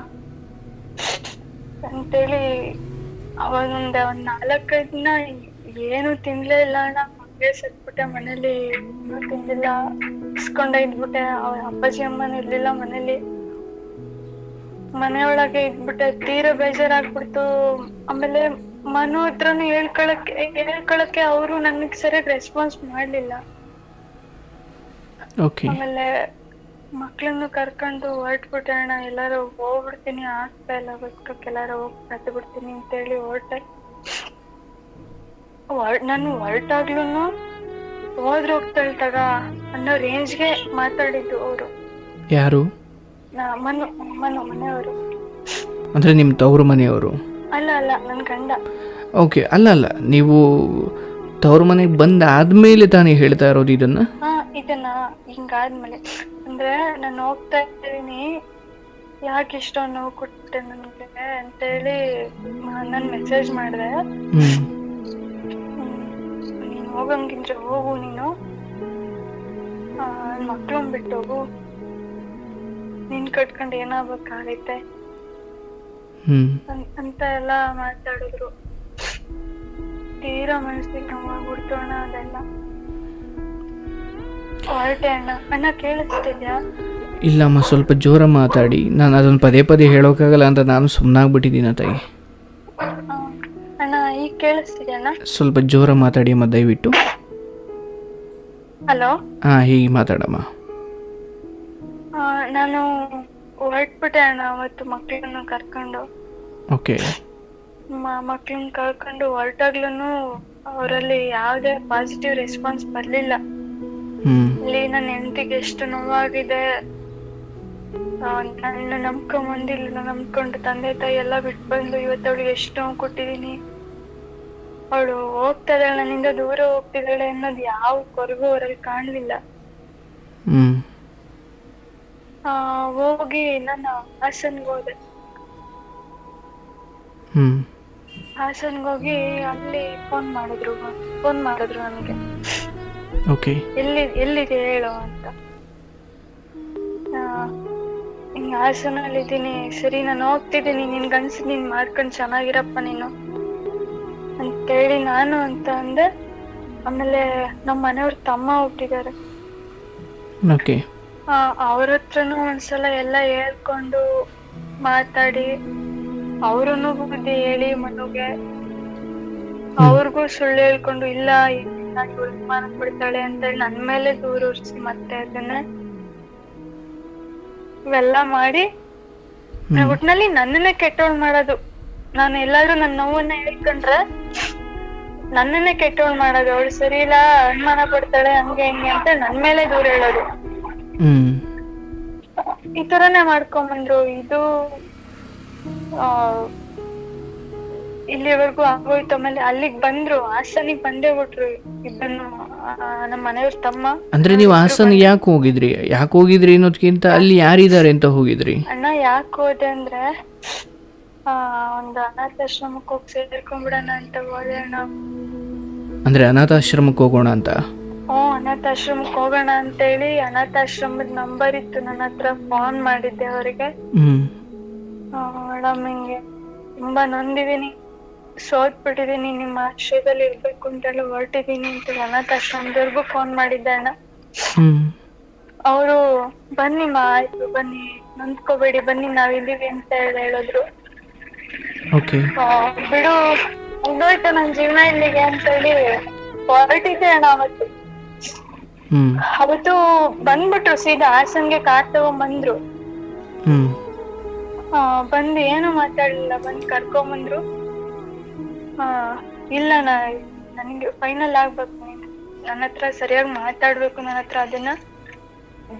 ಅಂತೇಳಿ ಅವಾಗ ಒಂದ್ 4-5 ದಿನ ಏನು ತಿನ್ಲೇ ಇಲ್ಲ ಅಣ್ಣ. ಹಂಗೆ ಸತ್ಬಿಟ್ಟೆ ಮನೇಲಿ, ಏನು ತಿಂದಿಲ್ಲ, ಇಸ್ಕೊಂಡೆ ಇದ್ಬಿಟ್ಟೆ. ಅಪ್ಪಾಜಿ ಅಮ್ಮನ ಇರ್ಲಿಲ್ಲ ಮನೇಲಿ, ಮನೆಯೊಳಗೆ ಇದ್ಬಿಟ್ಟೆ. ತೀರಾ ಬೇಜಾರಾಗ್ಬಿಡ್ತು. ಆಮೇಲೆ ಮನು ಹತ್ರನು ಹೇಳ್ಕೊಳಕ್ಕೆ ಅವರು ನನಗ್ ಸರಿಯಾಗಿ ರೆಸ್ಪಾನ್ಸ್ ಮಾಡ್ಲಿಲ್ಲ. ಆಮೇಲೆ ಮಕ್ಳನ್ನು ಕರ್ಕೊಂಡು ಹೊರಟ್ಬಿಟ್ಟೆ ಅಣ್ಣ. ಎಲ್ಲಾರು ಹೋಗ್ಬಿಡ್ತೀನಿ, ಆಗ್ತಾ ಇಲ್ಲ ಬದುಕಕ್ಕೆ, ಎಲ್ಲಾರು ಹೋಗಿ ಕತ್ತು ಬಿಡ್ತೀನಿ ಅಂತೇಳಿ ಹೊರಟೆ. ನಾನು ಹೊರಟಾಗ್ಲೂನು ಹೋದ್ರೆ ಹೋಗ್ತಾಳೆ ತಗ ಅನ್ನೋ ರೇಂಜ್ಗೆ ಮಾತಾಡಿದ್ದು ಅವರು. ಯಾರು? ಮನೆಯವರು. ಅಂದ್ರೆ ನಿಮ್ ತವರು ಮನೆಯವರು? ಅಲ್ಲ ನನ್ ಗಂಡ. ಓಕೆ. ಅಲ್ಲ ನೀವು ತವರು ಮನೆಗೆ ಬಂದಾದ್ಮೇಲೆ ತಾನೇ ಹೇಳ್ತಾ ಇರೋದು ಇದನ್ನ? ಇದನ್ನ ಹಿಂಗಾದ್ಮೇಲೆ. ಅಂದ್ರೆ ನಾನು ಹೋಗ್ತಾ ಇದ್ದೀನಿ, ಯಾಕೆ ಇಷ್ಟೊಂದು ನೋವು ಕೊಟ್ಟೆ ನನ್ಗೆ ಅಂತೇಳಿ ನಾನು ಮೆಸೇಜ್ ಮಾಡಿದೆ. ನೀನ್ ಹೋಗಂಗಿದ್ರೆ ಹೋಗು, ನೀನು ಮಕ್ಳನ್ ಬಿಟ್ಟು ಹೋಗು, ನಿನ್ ಕಟ್ಕೊಂಡು ಏನಾಗಬೇಕಾಗೈತೆ ಹ್ಞೂ ಅಂತ ಎಲ್ಲ ಮಾತಾಡಿದ್ರು. ತೀರಾ ಮನಸ್ಸಿಗೆ ನೋವಾಗ್ಬಿಡ್ತು ಅಣ್ಣ ಅದೆಲ್ಲ. ಹೊರಟೆ ಅಣ್ಣ. ಅಣ್ಣ ಕೇಳಿಸ್ತಿದ್ಯಾ? ಇಲ್ಲಮ್ಮ, ಸ್ವಲ್ಪ ಜೋರ ಮಾತಾಡಿ. ನಾನು ಅದನ್ನು ಪದೇ ಪದೇ ಹೇಳೋಕ್ಕಾಗಲ್ಲ ಅಂತ ನಾನು ಸುಮ್ಮನಾಗ್ಬಿಟ್ಟಿದ್ದೀನ ತಾಯಿ. ಅಣ್ಣ ಈಗ ಕೇಳಿಸ್ತಿದ್ಯಾ ಅಣ್ಣ? ಸ್ವಲ್ಪ ಜೋರ ಮಾತಾಡಿ ಅಮ್ಮ ದಯವಿಟ್ಟು. ಹಲೋ. ಹಾಂ, ಹೀಗೆ ಮಾತಾಡಮ್ಮ. ನಾನು ಹೊರಟ್ಬಿಟ್ಟೆ ಅಣ್ಣ ಅವತ್ತು ಮಕ್ಳನ್ನು ಕರ್ಕೊಂಡು. ಓಕೆ. ಮಕ್ಳನ್ನ ಕರ್ಕೊಂಡು ಹೊರಟಾಗ್ಲೂ ಅವರಲ್ಲಿ ಯಾವುದೇ ಪಾಸಿಟಿವ್ ರೆಸ್ಪಾನ್ಸ್ ಬರ್ಲಿಲ್ಲ. ಇಲ್ಲಿ ನನ್ನ ಹೆಂಡತಿಗೆ ಎಷ್ಟು ನೋವಾಗಿದೆ. ನನ್ನ ನಂಬ್ಕೊಂಬಂದಿಲ್ಲ, ನಂಬ್ಕೊಂಡು ತಂದೆ ತಾಯಿ ಎಲ್ಲ ಬಿಟ್ಟು ಬಂದು ಇವತ್ತು ಅವಳಿಗೆ ಎಷ್ಟು ನೋವು ಕೊಟ್ಟಿದೀನಿ. ಅವಳು ಹೋಗ್ತಾ ಇದ್ದಾಳೆ, ನನ್ನಿಂದ ದೂರ ಹೋಗ್ತಿದ್ದಾಳೆ ಅನ್ನೋದು ಯಾವ ಕೊರಗು ಅವರಲ್ಲಿ ಕಾಣಲಿಲ್ಲ. ಹೋಗಿ ನಾನು ಹಾಸನ್ಗೆ ಹೋದೆ. ಹಾಸನ್ಗೆ ಹೋಗಿ ಅಲ್ಲಿ ಫೋನ್ ಮಾಡಿದ್ರು ನನಗೆ. ಎಲ್ಲಿದೆ ಹೇಳು ಅಂತ. ಹಿಂಗ ಹಾಸನಲ್ಲಿ ಇದ್ದೀನಿ. ಸರಿ, ನಾನು ಹೋಗ್ತಿದ್ದೀನಿ, ನಿನ್ ಗಂಡ್ಸ್ ನೀನ್ ಮಾಡ್ಕೊಂಡ್ ಚೆನ್ನಾಗಿರಪ್ಪ ನೀನು ಅಂತೇಳಿ ನಾನು ಅಂತ ಅಂದೆ. ಆಮೇಲೆ ನಮ್ಮ ಮನೆಯವ್ರ ತಮ್ಮ ಹುಟ್ಟಿದ್ದಾರೆ. ಅವ್ರ ಹತ್ರನು ಒಂದ್ಸಲ ಎಲ್ಲ ಹೇಳ್ಕೊಂಡು ಮಾತಾಡಿ, ಅವ್ರನ್ನು ಬುದ್ಧಿ ಹೇಳಿ ಮನುಗೆ, ಅವ್ರಿಗೂ ಸುಳ್ಳು ಹೇಳ್ಕೊಂಡು ಇಲ್ಲ ಅನುಮಾನ ಪಡ್ತಾಳೆ ಅಂತೇಳಿ ನನ್ ಮೇಲೆ ದೂರ ಉರ್ಸಿ ಮತ್ತೆ ಅದನ್ನ ಇವೆಲ್ಲ ಮಾಡಿ ಒಟ್ನಲ್ಲಿ ನನ್ನನ್ನೇ ಕೆಟ್ಟೋಳ್ ಮಾಡೋದು. ನಾನು ಎಲ್ಲಾದ್ರೂ ನನ್ನ ನೋವನ್ನ ಹೇಳ್ಕೊಂಡ್ರೆ ನನ್ನನ್ನೇ ಕೆಟ್ಟೋಳ್ ಮಾಡೋದು. ಅವಳು ಸರಿ ಇಲ್ಲ, ಅನುಮಾನ ಪಡ್ತಾಳೆ, ಹಂಗೆ ಹಿಂಗೆ ಅಂತ ನನ್ ಮೇಲೆ ದೂರ ಹೇಳೋದು. ಈ ತರನೇ ಮಾಡ್ಕೊಂಬಂದ್ರು. ಇದು ಇಲ್ಲಿವರೆಗೂ ಆಗೋಯ್ತು. ಆಮೇಲೆ ಅಲ್ಲಿಗ್ ಬಂದ್ರು, ಹಾಸನಿಗೆ ಬಂದೇ ಬಿಟ್ರು ಇಬ್ಬನ್ನು, ನಮ್ಮ ಮನೆಯವ್ರ ತಮ್ಮ. ಅಂದ್ರೆ ನೀವು ಹಾಸನ್ ಯಾಕೆ ಹೋಗಿದ್ರಿ ಅನ್ನೋದ್ಕಿಂತ ಅಲ್ಲಿ ಯಾರಿದ್ದಾರೆ ಅಂತ ಹೋಗಿದ್ರಿ? ಅಣ್ಣ ಯಾಕೆ ಹೋದೆ ಅಂದ್ರೆ ಒಂದು ಅನಾಥಾಶ್ರಮಕ್ಕೆ ಹೋಗಿ ಸೇರ್ಕೊಂಡ್ಬಿಡೋಣ ಅಂತ ಹೋದೆ ಅಣ್ಣ. ಅಂದ್ರೆ ಅನಾಥಾಶ್ರಮಕ್ಕೆ ಹೋಗೋಣ ಅಂತ? ಅನಾಥಾಶ್ರಮಕ್ಕೆ ಹೋಗೋಣ ಅಂತೇಳಿ ಅನಾಥಾಶ್ರಮದ ನಂಬರ್ ಇತ್ತು ನನ್ನ ಹತ್ರ. ಫೋನ್ ಮಾಡಿದ್ದೆ ಅವರಿಗೆ. ಮೇಡಮ್ ಹಿಂಗೆ ತುಂಬಾ ನೊಂದಿದೀನಿ, ಸೋತ್ಬಿಟ್ಟಿದೀನಿ, ನಿಮ್ಮ ಆಶ್ರಯದಲ್ಲಿ ಇರ್ಬೇಕು ಅಂತೆಲ್ಲ ಹೊರಟಿದೀನಿ ಅಂತ ಅನಾಥಾಶ್ರಮದವ್ರಿಗೂ ಫೋನ್ ಮಾಡಿದ್ದೆ ಅಣ್ಣ. ಅವರು ಬನ್ನಿಮ್ಮ, ಆಯ್ತು ಬನ್ನಿ, ನೊಂದ್ಕೋಬೇಡಿ, ಬನ್ನಿ ನಾವಿದ್ದೀವಿ ಅಂತ ಹೇಳಿದ್ರು. ಬಿಡು ಮುಗ್ದೋಯ್ತು ನನ್ ಜೀವನ ಇಲ್ಲಿಗೆ ಅಂತೇಳಿ ಹೊರಟಿದ್ದೆ ಅಣ್ಣ. ಅವತ್ತು ಬಂದ್ಬಿಟ್ರು, ಸೀದಾ ಹಾಸನ್ಗೆ ಕಾರ್ ತಗೊಂಡ್ಬಂದ್ರು. ಬಂದು ಏನು ಮಾತಾಡ್ಲಿಲ್ಲ, ಬಂದ್ ಕರ್ಕೊಂಬಂದ್ರು. ಇಲ್ಲ ನನಗೆ ಫೈನಲ್ ಆಗ್ಬೇಕು, ನನ್ನ ಹತ್ರ ಸರಿಯಾಗಿ ಮಾತಾಡ್ಬೇಕು, ನನ್ನ ಹತ್ರ ಅದನ್ನ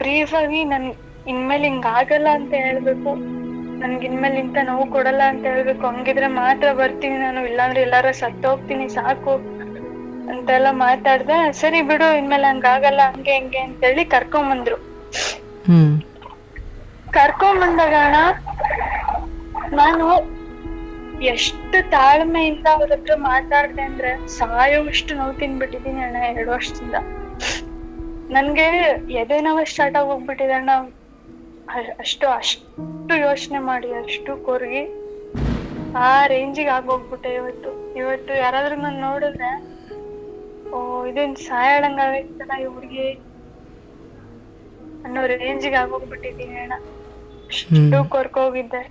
ಬ್ರೀಫ್ ಆಗಿ ನನ್ ಇನ್ಮೇಲೆ ಹಿಂಗಾಗಲ್ಲ ಅಂತ ಹೇಳ್ಬೇಕು, ನನ್ಗೆ ಇನ್ಮೇಲೆ ಇಂತ ನೋವು ಕೊಡಲ್ಲ ಅಂತ ಹೇಳ್ಬೇಕು. ಹಂಗಿದ್ರೆ ಮಾತ್ರ ಬರ್ತೀನಿ ನಾನು, ಇಲ್ಲಾಂದ್ರೆ ಎಲ್ಲಾರ ಸತ್ತೋಗ್ತೀನಿ ಸಾಕು ಅಂತೆಲ್ಲ ಮಾತಾಡ್ದೆ. ಸರಿ ಬಿಡು, ಇನ್ಮೇಲೆ ಹಂಗಾಗಲ್ಲ, ಹಂಗೆ ಹೆಂಗೆ ಅಂತೇಳಿ ಕರ್ಕೊಂಬಂದ್ರು. ಕರ್ಕೊಂಬಂದಾಗ ಅಣ್ಣ ನಾನು ಎಷ್ಟು ತಾಳ್ಮೆಯಿಂದ ಅವ್ರ ಹತ್ರ ಮಾತಾಡ್ದೆ ಅಂದ್ರೆ ಸಾಯೋವಷ್ಟು ನೋವು ತಿನ್ಬಿಟ್ಟಿದೀನಿ ಅಣ್ಣ. 2 ವರ್ಷದಿಂದ ನನ್ಗೆ ಎದೆ ನೋವು ಸ್ಟಾರ್ಟ್ ಆಗಿ ಹೋಗ್ಬಿಟ್ಟಿದೆ ಅಣ್ಣ. ಅಷ್ಟು ಯೋಚನೆ ಮಾಡಿ, ಅಷ್ಟು ಕೊರ್ಗಿ ಆ ರೇಂಜಿಗೆ ಆಗೋಗ್ಬಿಟ್ಟೆ. ಇವತ್ತು ಯಾರಾದ್ರೂ ನಾನು ನೋಡಿದ್ರೆ ಇದೇನ್ ಸಾಯಳಂಗ ಆಗೈತಲ್ಲ ಈ ಹುಡ್ಗಿ ಅನ್ನೋ ರೇಂಜಿಗೆ ಆಗೋಗ್ಬಿಟ್ಟಿದೀನಿ ಅಣ್ಣ. ಅಷ್ಟು ಕೊರ್ಕೋಗಿದ್ದೆ.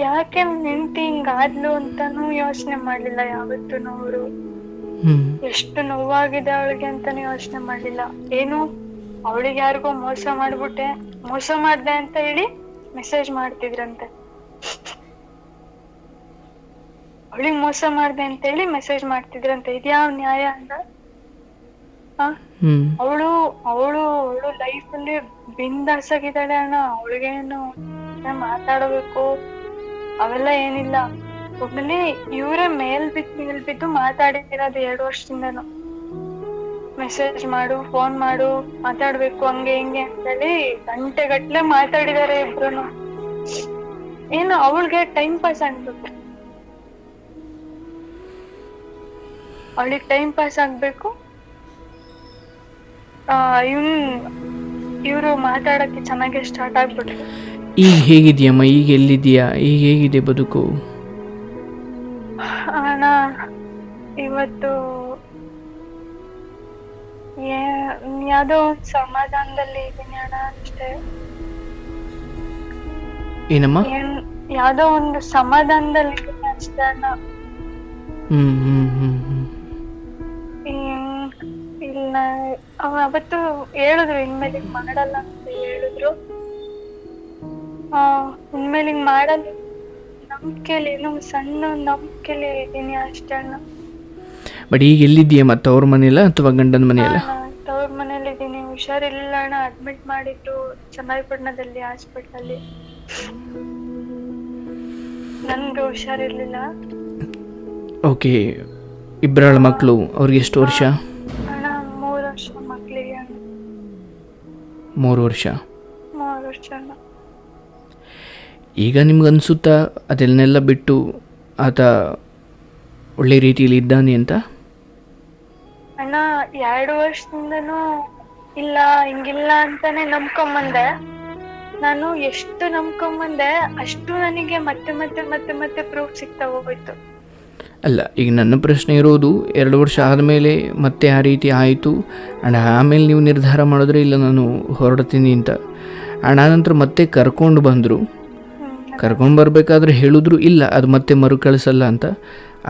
ಯಾಕೆ ನಿಂತಿ ಹಿಂಗಾದ್ಲು ಅಂತಾನು ಯೋಚನೆ ಮಾಡ್ಲಿಲ್ಲ ಯಾವತ್ತು. ಅವರು ಎಷ್ಟು ನೋವಾಗಿದೆ ಅವಳಿಗೆ ಅಂತಾನು ಯೋಚನೆ ಮಾಡ್ಲಿಲ್ಲ. ಏನು ಅವಳಿಗೆ ಯಾರಿಗೋ ಮೋಸ ಮಾಡ್ದೆ ಅಂತ ಹೇಳಿ ಮೆಸೇಜ್ ಮಾಡ್ತಿದ್ರಂತೆ. ಅವಳಿಗೆ ಮೋಸ ಮಾಡ್ದೆ ಅಂತ ಹೇಳಿ ಮೆಸೇಜ್ ಮಾಡ್ತಿದ್ರಂತೆ. ಇದ್ಯಾವ ನ್ಯಾಯ ಅಂತ? ಅವಳು ಲೈಫ್ ಅಲ್ಲಿ ಬಿಂದಾಸ್ ಆಗಿದ್ದಾಳೆ ಅಣ್ಣ. ಅವಳಿಗೇನು ಮಾತಾಡಬೇಕು ಅವೆಲ್ಲ ಏನಿಲ್ಲ. ಒಬ್ಬನೇ ಇವರೇ ಮೇಲ್ ಬಿದ್ದು ಮಾತಾಡಿರೋದು 2 ವರ್ಷದಿಂದನು. ಮೆಸೇಜ್ ಮಾಡು, ಫೋನ್ ಮಾಡು, ಮಾತಾಡ್ಬೇಕು, ಹಂಗೆ ಹಿಂಗೆ ಅಂತೇಳಿ ಗಂಟೆಗಟ್ಲೆ ಮಾತಾಡಿದಾರೆ ಇಬ್ರು. ಏನು ಅವಳಿಗೆ ಟೈಮ್ ಪಾಸ್ ಆಗ್ಬೇಕು, ಅವಳಿಗೆ ಟೈಮ್ ಪಾಸ್ ಆಗ್ಬೇಕು. ಇವ್ರು ಮಾತಾಡಕ್ಕೆ ಚೆನ್ನಾಗಿ ಸ್ಟಾರ್ಟ್ ಆಗ್ಬಿಟ್ರು. ಈಗ ಹೇಗಿದೆಯಮ್ಮ? ಈಗ ಎಲ್ಲಿದೆಯಾ? ಈಗ ಹೇಗಿದೆ ಬದುಕು? ಅಣ್ಣ ಇವತ್ತು ಯಾವ್ದೋ ಒಂದ್ ಸಮಾಧಾನದಲ್ಲಿ ಇದೀನಿ ಅಣ್ಣ ಅಷ್ಟೇ. ಏನಮ್ಮ? ಯಾವ್ದೋ ಒಂದು ಸಮಾಧಾನದಲ್ಲಿ ಇದೀನಿ ಅಷ್ಟೇ ಅಣ್ಣ. ಇಲ್ಲ ಅವತ್ತು ಹೇಳಿದ್ರು ಇನ್ಮೇಲೆ ಮಾಡಲ್ಲ ಅಂತ ಹೇಳಿದ್ರು. ಇನ್ಮೇಲೆ ಮಾಡಲ್ಲ ನಂಬಿಕೆಲಿ, ಏನೋ ಸಣ್ಣ ನಂಬಿಕೆಲಿ ಇದೀನಿ ಅಷ್ಟೇ ಅಣ್ಣ. ಬಟ್ ಈಗ ಎಲ್ಲಿದ್ದೀಯ? ಮತ್ತೆ ಅವ್ರ ಮನೆಯಲ್ಲ ಅಥವಾ ಗಂಡನ ಮನೆಯಲ್ಲ? ತವ್ರ ಮನೇಲಿ ಇದೀನಿ. ಹುಷಾರಿಲ್ಲ ಅಣ್ಣ, ಅಡ್ಮಿಟ್ ಮಾಡಿದ್ರು ಚನ್ನರಾಯಪಟ್ಟಣದಲ್ಲಿ ಹಾಸ್ಪಿಟಲ್. ನನ್ಗೆ ಹುಷಾರಿರ್ಲಿಲ್ಲ. ಓಕೆ. ಇಬ್ಬರಾಳ ಮಕ್ಕಳು, ಅವ್ರಿಗೆ ಎಷ್ಟು ವರ್ಷ? ಅಣ್ಣ 3 ವರ್ಷ ಮಕ್ಕಳಿಗೆ ಅಣ್ಣ. 3 ವರ್ಷ. 3 ವರ್ಷ ಅಣ್ಣ. ಈಗ ನಿಮ್ಗೆ ಅನಿಸುತ್ತಾ ಅದನ್ನೆಲ್ಲ ಬಿಟ್ಟು ಆತ ಒಳ್ಳೆ ರೀತಿಯಲ್ಲಿ ಇದ್ದಾನೆ ಅಂತ? ಅಣ್ಣ 2 ವರ್ಷದಿಂದನೂ ಇಲ್ಲ ಹಿಂಗಿಲ್ಲ ಅಂತಾನೆ ನಂಬ್ಕೊಂಬಂದೆ. ನಾನು ಎಷ್ಟು ನಂಬ್ಕೊಂಬಂದೆ ಅಷ್ಟು ನನಗೆ ಮತ್ತೆ ಮತ್ತೆ ಮತ್ತೆ ಮತ್ತೆ ಪ್ರೂಫ್ ಸಿಗ್ತಾ ಹೋಗೋಯ್ತು. ಅಲ್ಲ, ಈಗ ನನ್ನ ಪ್ರಶ್ನೆ ಇರೋದು 2 ವರ್ಷ ಆದಮೇಲೆ ಮತ್ತೆ ಆ ರೀತಿ ಆಯಿತು ಆ್ಯಂಡ್ ಆಮೇಲೆ ನೀವು ನಿರ್ಧಾರ ಮಾಡಿದ್ರೆ ಇಲ್ಲ ನಾನು ಹೊರಡ್ತೀನಿ ಅಂತ. ಆ್ಯಂಡ್ ಆನಂತರ ಮತ್ತೆ ಕರ್ಕೊಂಡು ಬಂದರು. ಕರ್ಕೊಂಡು ಬರಬೇಕಾದ್ರೆ ಹೇಳಿದ್ರು ಇಲ್ಲ ಅದು ಮತ್ತೆ ಮರುಕಳಿಸಲ್ಲ ಅಂತ.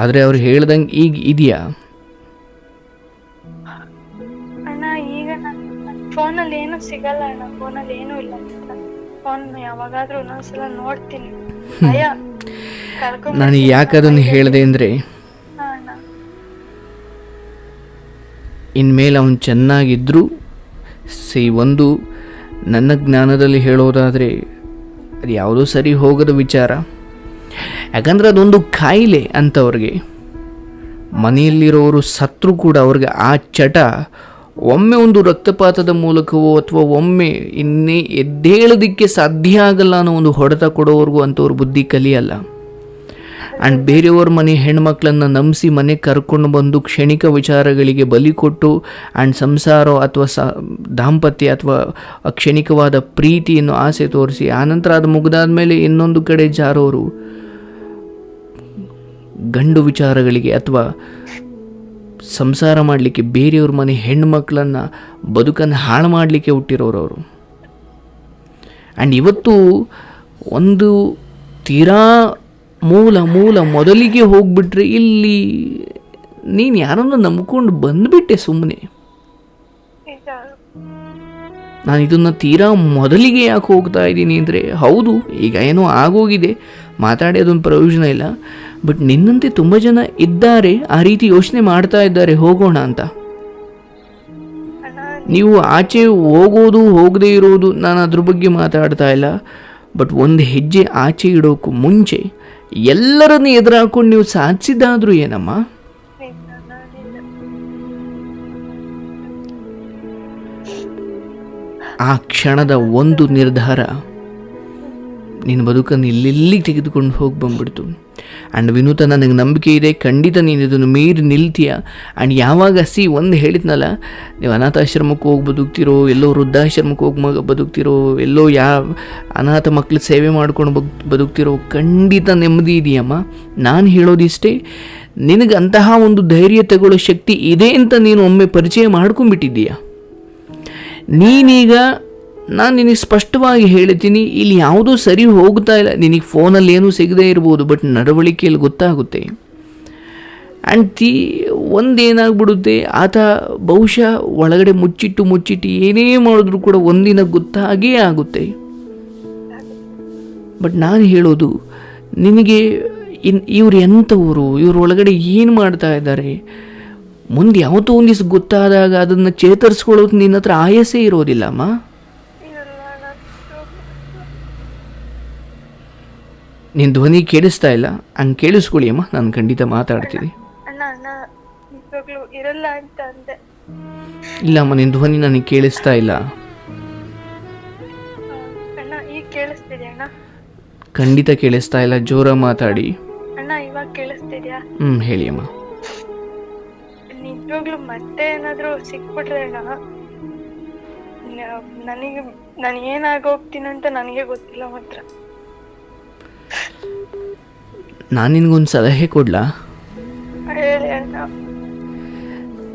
ಆದರೆ ಅವ್ರು ಹೇಳ್ದಂಗೆ ಈಗ ಇದೆಯಾ? ಅಣ್ಣ ಈಗ ನನ್ನ ಫೋನಲ್ಲಿ ಏನು ಸಿಗಲ್ಲ ಅಣ್ಣ. ಫೋನಲ್ಲಿ ಏನೂ ಇಲ್ಲ. ಫೋನ್ ಯಾವಾಗಾದ್ರೂ ಒಂದೊಂದ್ಸಲ ನೋಡ್ತೀನಿ. ಭಯ. ನಾನು ಯಾಕೆ ಅದನ್ನು ಹೇಳಿದೆ ಅಂದರೆ, ಇನ್ಮೇಲೆ ಅವನು ಚೆನ್ನಾಗಿದ್ದರೂ ಒಂದು ನನ್ನ ಜ್ಞಾನದಲ್ಲಿ ಹೇಳೋದಾದರೆ ಅದು ಯಾವುದೋ ಸರಿ ಹೋಗದ ವಿಚಾರ. ಯಾಕಂದರೆ ಅದೊಂದು ಕಾಯಿಲೆ ಅಂಥವ್ರಿಗೆ. ಮನೆಯಲ್ಲಿರೋರು ಸತ್ರು ಕೂಡ ಅವ್ರಿಗೆ ಆ ಚಟ ಒಮ್ಮೆ ಒಂದು ರಕ್ತಪಾತದ ಮೂಲಕವೋ ಅಥವಾ ಒಮ್ಮೆ ಇನ್ನೇ ಎದ್ದೇಳೋದಕ್ಕೆ ಸಾಧ್ಯ ಆಗಲ್ಲ ಅನ್ನೋ ಒಂದು ಹೊಡೆತ ಕೊಡೋವರೆಗೂ ಅಂಥವ್ರ ಬುದ್ಧಿ ಕಲಿಯಲ್ಲ. ಆ್ಯಂಡ್ ಬೇರೆಯವ್ರ ಮನೆ ಹೆಣ್ಮಕ್ಳನ್ನು ನಂಬಿಸಿ ಮನೆಗೆ ಕರ್ಕೊಂಡು ಬಂದು ಕ್ಷಣಿಕ ವಿಚಾರಗಳಿಗೆ ಬಲಿ ಕೊಟ್ಟು ಆ್ಯಂಡ್ ಸಂಸಾರ ಅಥವಾ ದಾಂಪತ್ಯ ಅಥವಾ ಕ್ಷಣಿಕವಾದ ಪ್ರೀತಿಯನ್ನು ಆಸೆ ತೋರಿಸಿ ಆನಂತರ ಅದು ಮುಗಿದಾದ ಮೇಲೆ ಇನ್ನೊಂದು ಕಡೆ ಜಾರೋರು ಗಂಡು ವಿಚಾರಗಳಿಗೆ ಅಥವಾ ಸಂಸಾರ ಮಾಡಲಿಕ್ಕೆ ಬೇರೆಯವ್ರ ಮನೆ ಹೆಣ್ಮಕ್ಳನ್ನು ಬದುಕನ್ನು ಹಾಳು ಮಾಡಲಿಕ್ಕೆ ಹುಟ್ಟಿರೋರು ಅವರು. ಆ್ಯಂಡ್ ಇವತ್ತು ಒಂದು ತೀರಾ ಮೊದಲಿಗೆ ಹೋಗ್ಬಿಟ್ರೆ ಇಲ್ಲಿ ನೀನು ಯಾರನ್ನು ನಂಬ್ಕೊಂಡು ಬಂದುಬಿಟ್ಟೆ ಸುಮ್ಮನೆ. ನಾನು ಇದನ್ನು ತೀರಾ ಮೊದಲಿಗೆ ಯಾಕೆ ಹೋಗ್ತಾ ಇದ್ದೀನಿ ಅಂದರೆ, ಹೌದು ಈಗ ಏನೋ ಆಗೋಗಿದೆ, ಮಾತಾಡಿ ಅದೊಂದು ಪ್ರಯೋಜನ ಇಲ್ಲ. ಬಟ್ ನಿನ್ನಂತೆ ತುಂಬ ಜನ ಇದ್ದಾರೆ, ಆ ರೀತಿ ಯೋಚನೆ ಮಾಡ್ತಾ ಇದ್ದಾರೆ ಹೋಗೋಣ ಅಂತ. ನೀವು ಆಚೆ ಹೋಗೋದು ಹೋಗದೇ ಇರೋದು ನಾನು ಅದ್ರ ಬಗ್ಗೆ ಮಾತಾಡ್ತಾ ಇಲ್ಲ. ಬಟ್ ಒಂದು ಹೆಜ್ಜೆ ಆಚೆ ಇಡೋಕ್ಕೂ ಮುಂಚೆ ಎಲ್ಲರನ್ನು ಎದುರಾಕೊಂಡು ನೀವು ಸಾಧಿಸಿದ್ದಾದ್ರೂ ಏನಮ್ಮ? ಆ ಕ್ಷಣದ ಒಂದು ನಿರ್ಧಾರ ನಿನ್ನ ಬದುಕನ್ನು ಇಲ್ಲೆಲ್ಲಿ ತೆಗೆದುಕೊಂಡು ಹೋಗಿ ಬಂದ್ಬಿಡ್ತು. ಆ್ಯಂಡ್ ವಿನೂತ, ನನಗೆ ನಂಬಿಕೆ ಇದೆ ಖಂಡಿತ ನೀನು ಇದನ್ನು ಮೀರಿ ನಿಲ್ತೀಯ. ಆ್ಯಂಡ್ ಯಾವಾಗ ಒಂದು ಹೇಳಿದ್ನಲ್ಲ, ನೀವು ಅನಾಥಾಶ್ರಮಕ್ಕೆ ಹೋಗಿ ಬದುಕ್ತಿರೋ, ಎಲ್ಲೋ ವೃದ್ಧಾಶ್ರಮಕ್ಕೆ ಹೋಗಿ ಬದುಕ್ತಿರೋ, ಎಲ್ಲೋ ಅನಾಥ ಮಕ್ಕಳು ಸೇವೆ ಮಾಡ್ಕೊಂಡು ಬದುಕ್ತಿರೋ, ಖಂಡಿತ ನೆಮ್ಮದಿ ಇದೆಯಮ್ಮ. ನಾನು ಹೇಳೋದಿಷ್ಟೇ, ನಿನಗೆ ಅಂತಹ ಒಂದು ಧೈರ್ಯ ತಗೊಳ್ಳೋ ಶಕ್ತಿ ಇದೆ ಅಂತ ನೀನು ಒಮ್ಮೆ ಪರಿಚಯ ಮಾಡ್ಕೊಂಡ್ಬಿಟ್ಟಿದ್ದೀಯ. ನೀನೀಗ ನಾನು ನಿನಗೆ ಸ್ಪಷ್ಟವಾಗಿ ಹೇಳ್ತೀನಿ, ಇಲ್ಲಿ ಯಾವುದೂ ಸರಿ ಹೋಗ್ತಾ ಇಲ್ಲ. ನಿನಗೆ ಫೋನಲ್ಲಿ ಏನೂ ಸಿಗದೇ ಇರ್ಬೋದು, ಬಟ್ ನಡವಳಿಕೆಯಲ್ಲಿ ಗೊತ್ತಾಗುತ್ತೆ. ಆ್ಯಂಡ್ ಒಂದೇನಾಗ್ಬಿಡುತ್ತೆ, ಆತ ಬಹುಶಃ ಒಳಗಡೆ ಮುಚ್ಚಿಟ್ಟು ಏನೇ ಮಾಡಿದ್ರು ಕೂಡ ಒಂದಿನ ಗೊತ್ತಾಗೇ ಆಗುತ್ತೆ. ಬಟ್ ನಾನು ಹೇಳೋದು ನಿನಗೆ, ಇವ್ರು ಎಂಥವರು, ಇವ್ರ ಒಳಗಡೆ ಏನು ಮಾಡ್ತಾ ಇದ್ದಾರೆ, ಮುಂದೆ ಯಾವತ್ತೋ ಒಂದು ದಿವಸ ಗೊತ್ತಾದಾಗ ಅದನ್ನು ಚೇತರಿಸ್ಕೊಳ್ಳೋದು ನಿನ್ನ ಹತ್ರ ಆಯಸೇ ಇರೋದಿಲ್ಲಮ್ಮ. ನಿನ್ನ ಧ್ವನಿ ಕೇಳಿಸ್ತಾ ಇಲ್ಲ, ಹಂಗೆ ಕೇಳಿಸ್ಕೊಳ್ಳಿ ಅಮ್ಮ, ನಾನು ಖಂಡಿತ ಮಾತಾಡ್ತೀನಿ. ಇಲ್ಲಮ್ಮ, ನಿನ್ನ ಧ್ವನಿ ನನಗೆ ಕೇಳಿಸ್ತಾ ಇಲ್ಲ. ಖಂಡಿತ ಕೇಳಿಸ್ತಾ ಇಲ್ಲ, ಜೋರ ಮಾತಾಡಿ. ಹೇಳಿ ಅಮ್ಮ. ನಿಜವಾಗ್ಲೂ ಮತ್ತೆ ಏನಾದ್ರು ಸಿಕ್ಬಿಟ್ರೆ ನನಗೆ ನಾನು ಏನಾಗೋಗ್ತೀನಿ ಅಂತ ನನಗೆ ಗೊತ್ತಿಲ್ಲ ಮಾತ್ರ. ನಾನು ನಿನಗೊಂದು ಸಲಹೆ ಕೊಡ್ಲಾ? ಹೇಳಿ ಅಣ್ಣ.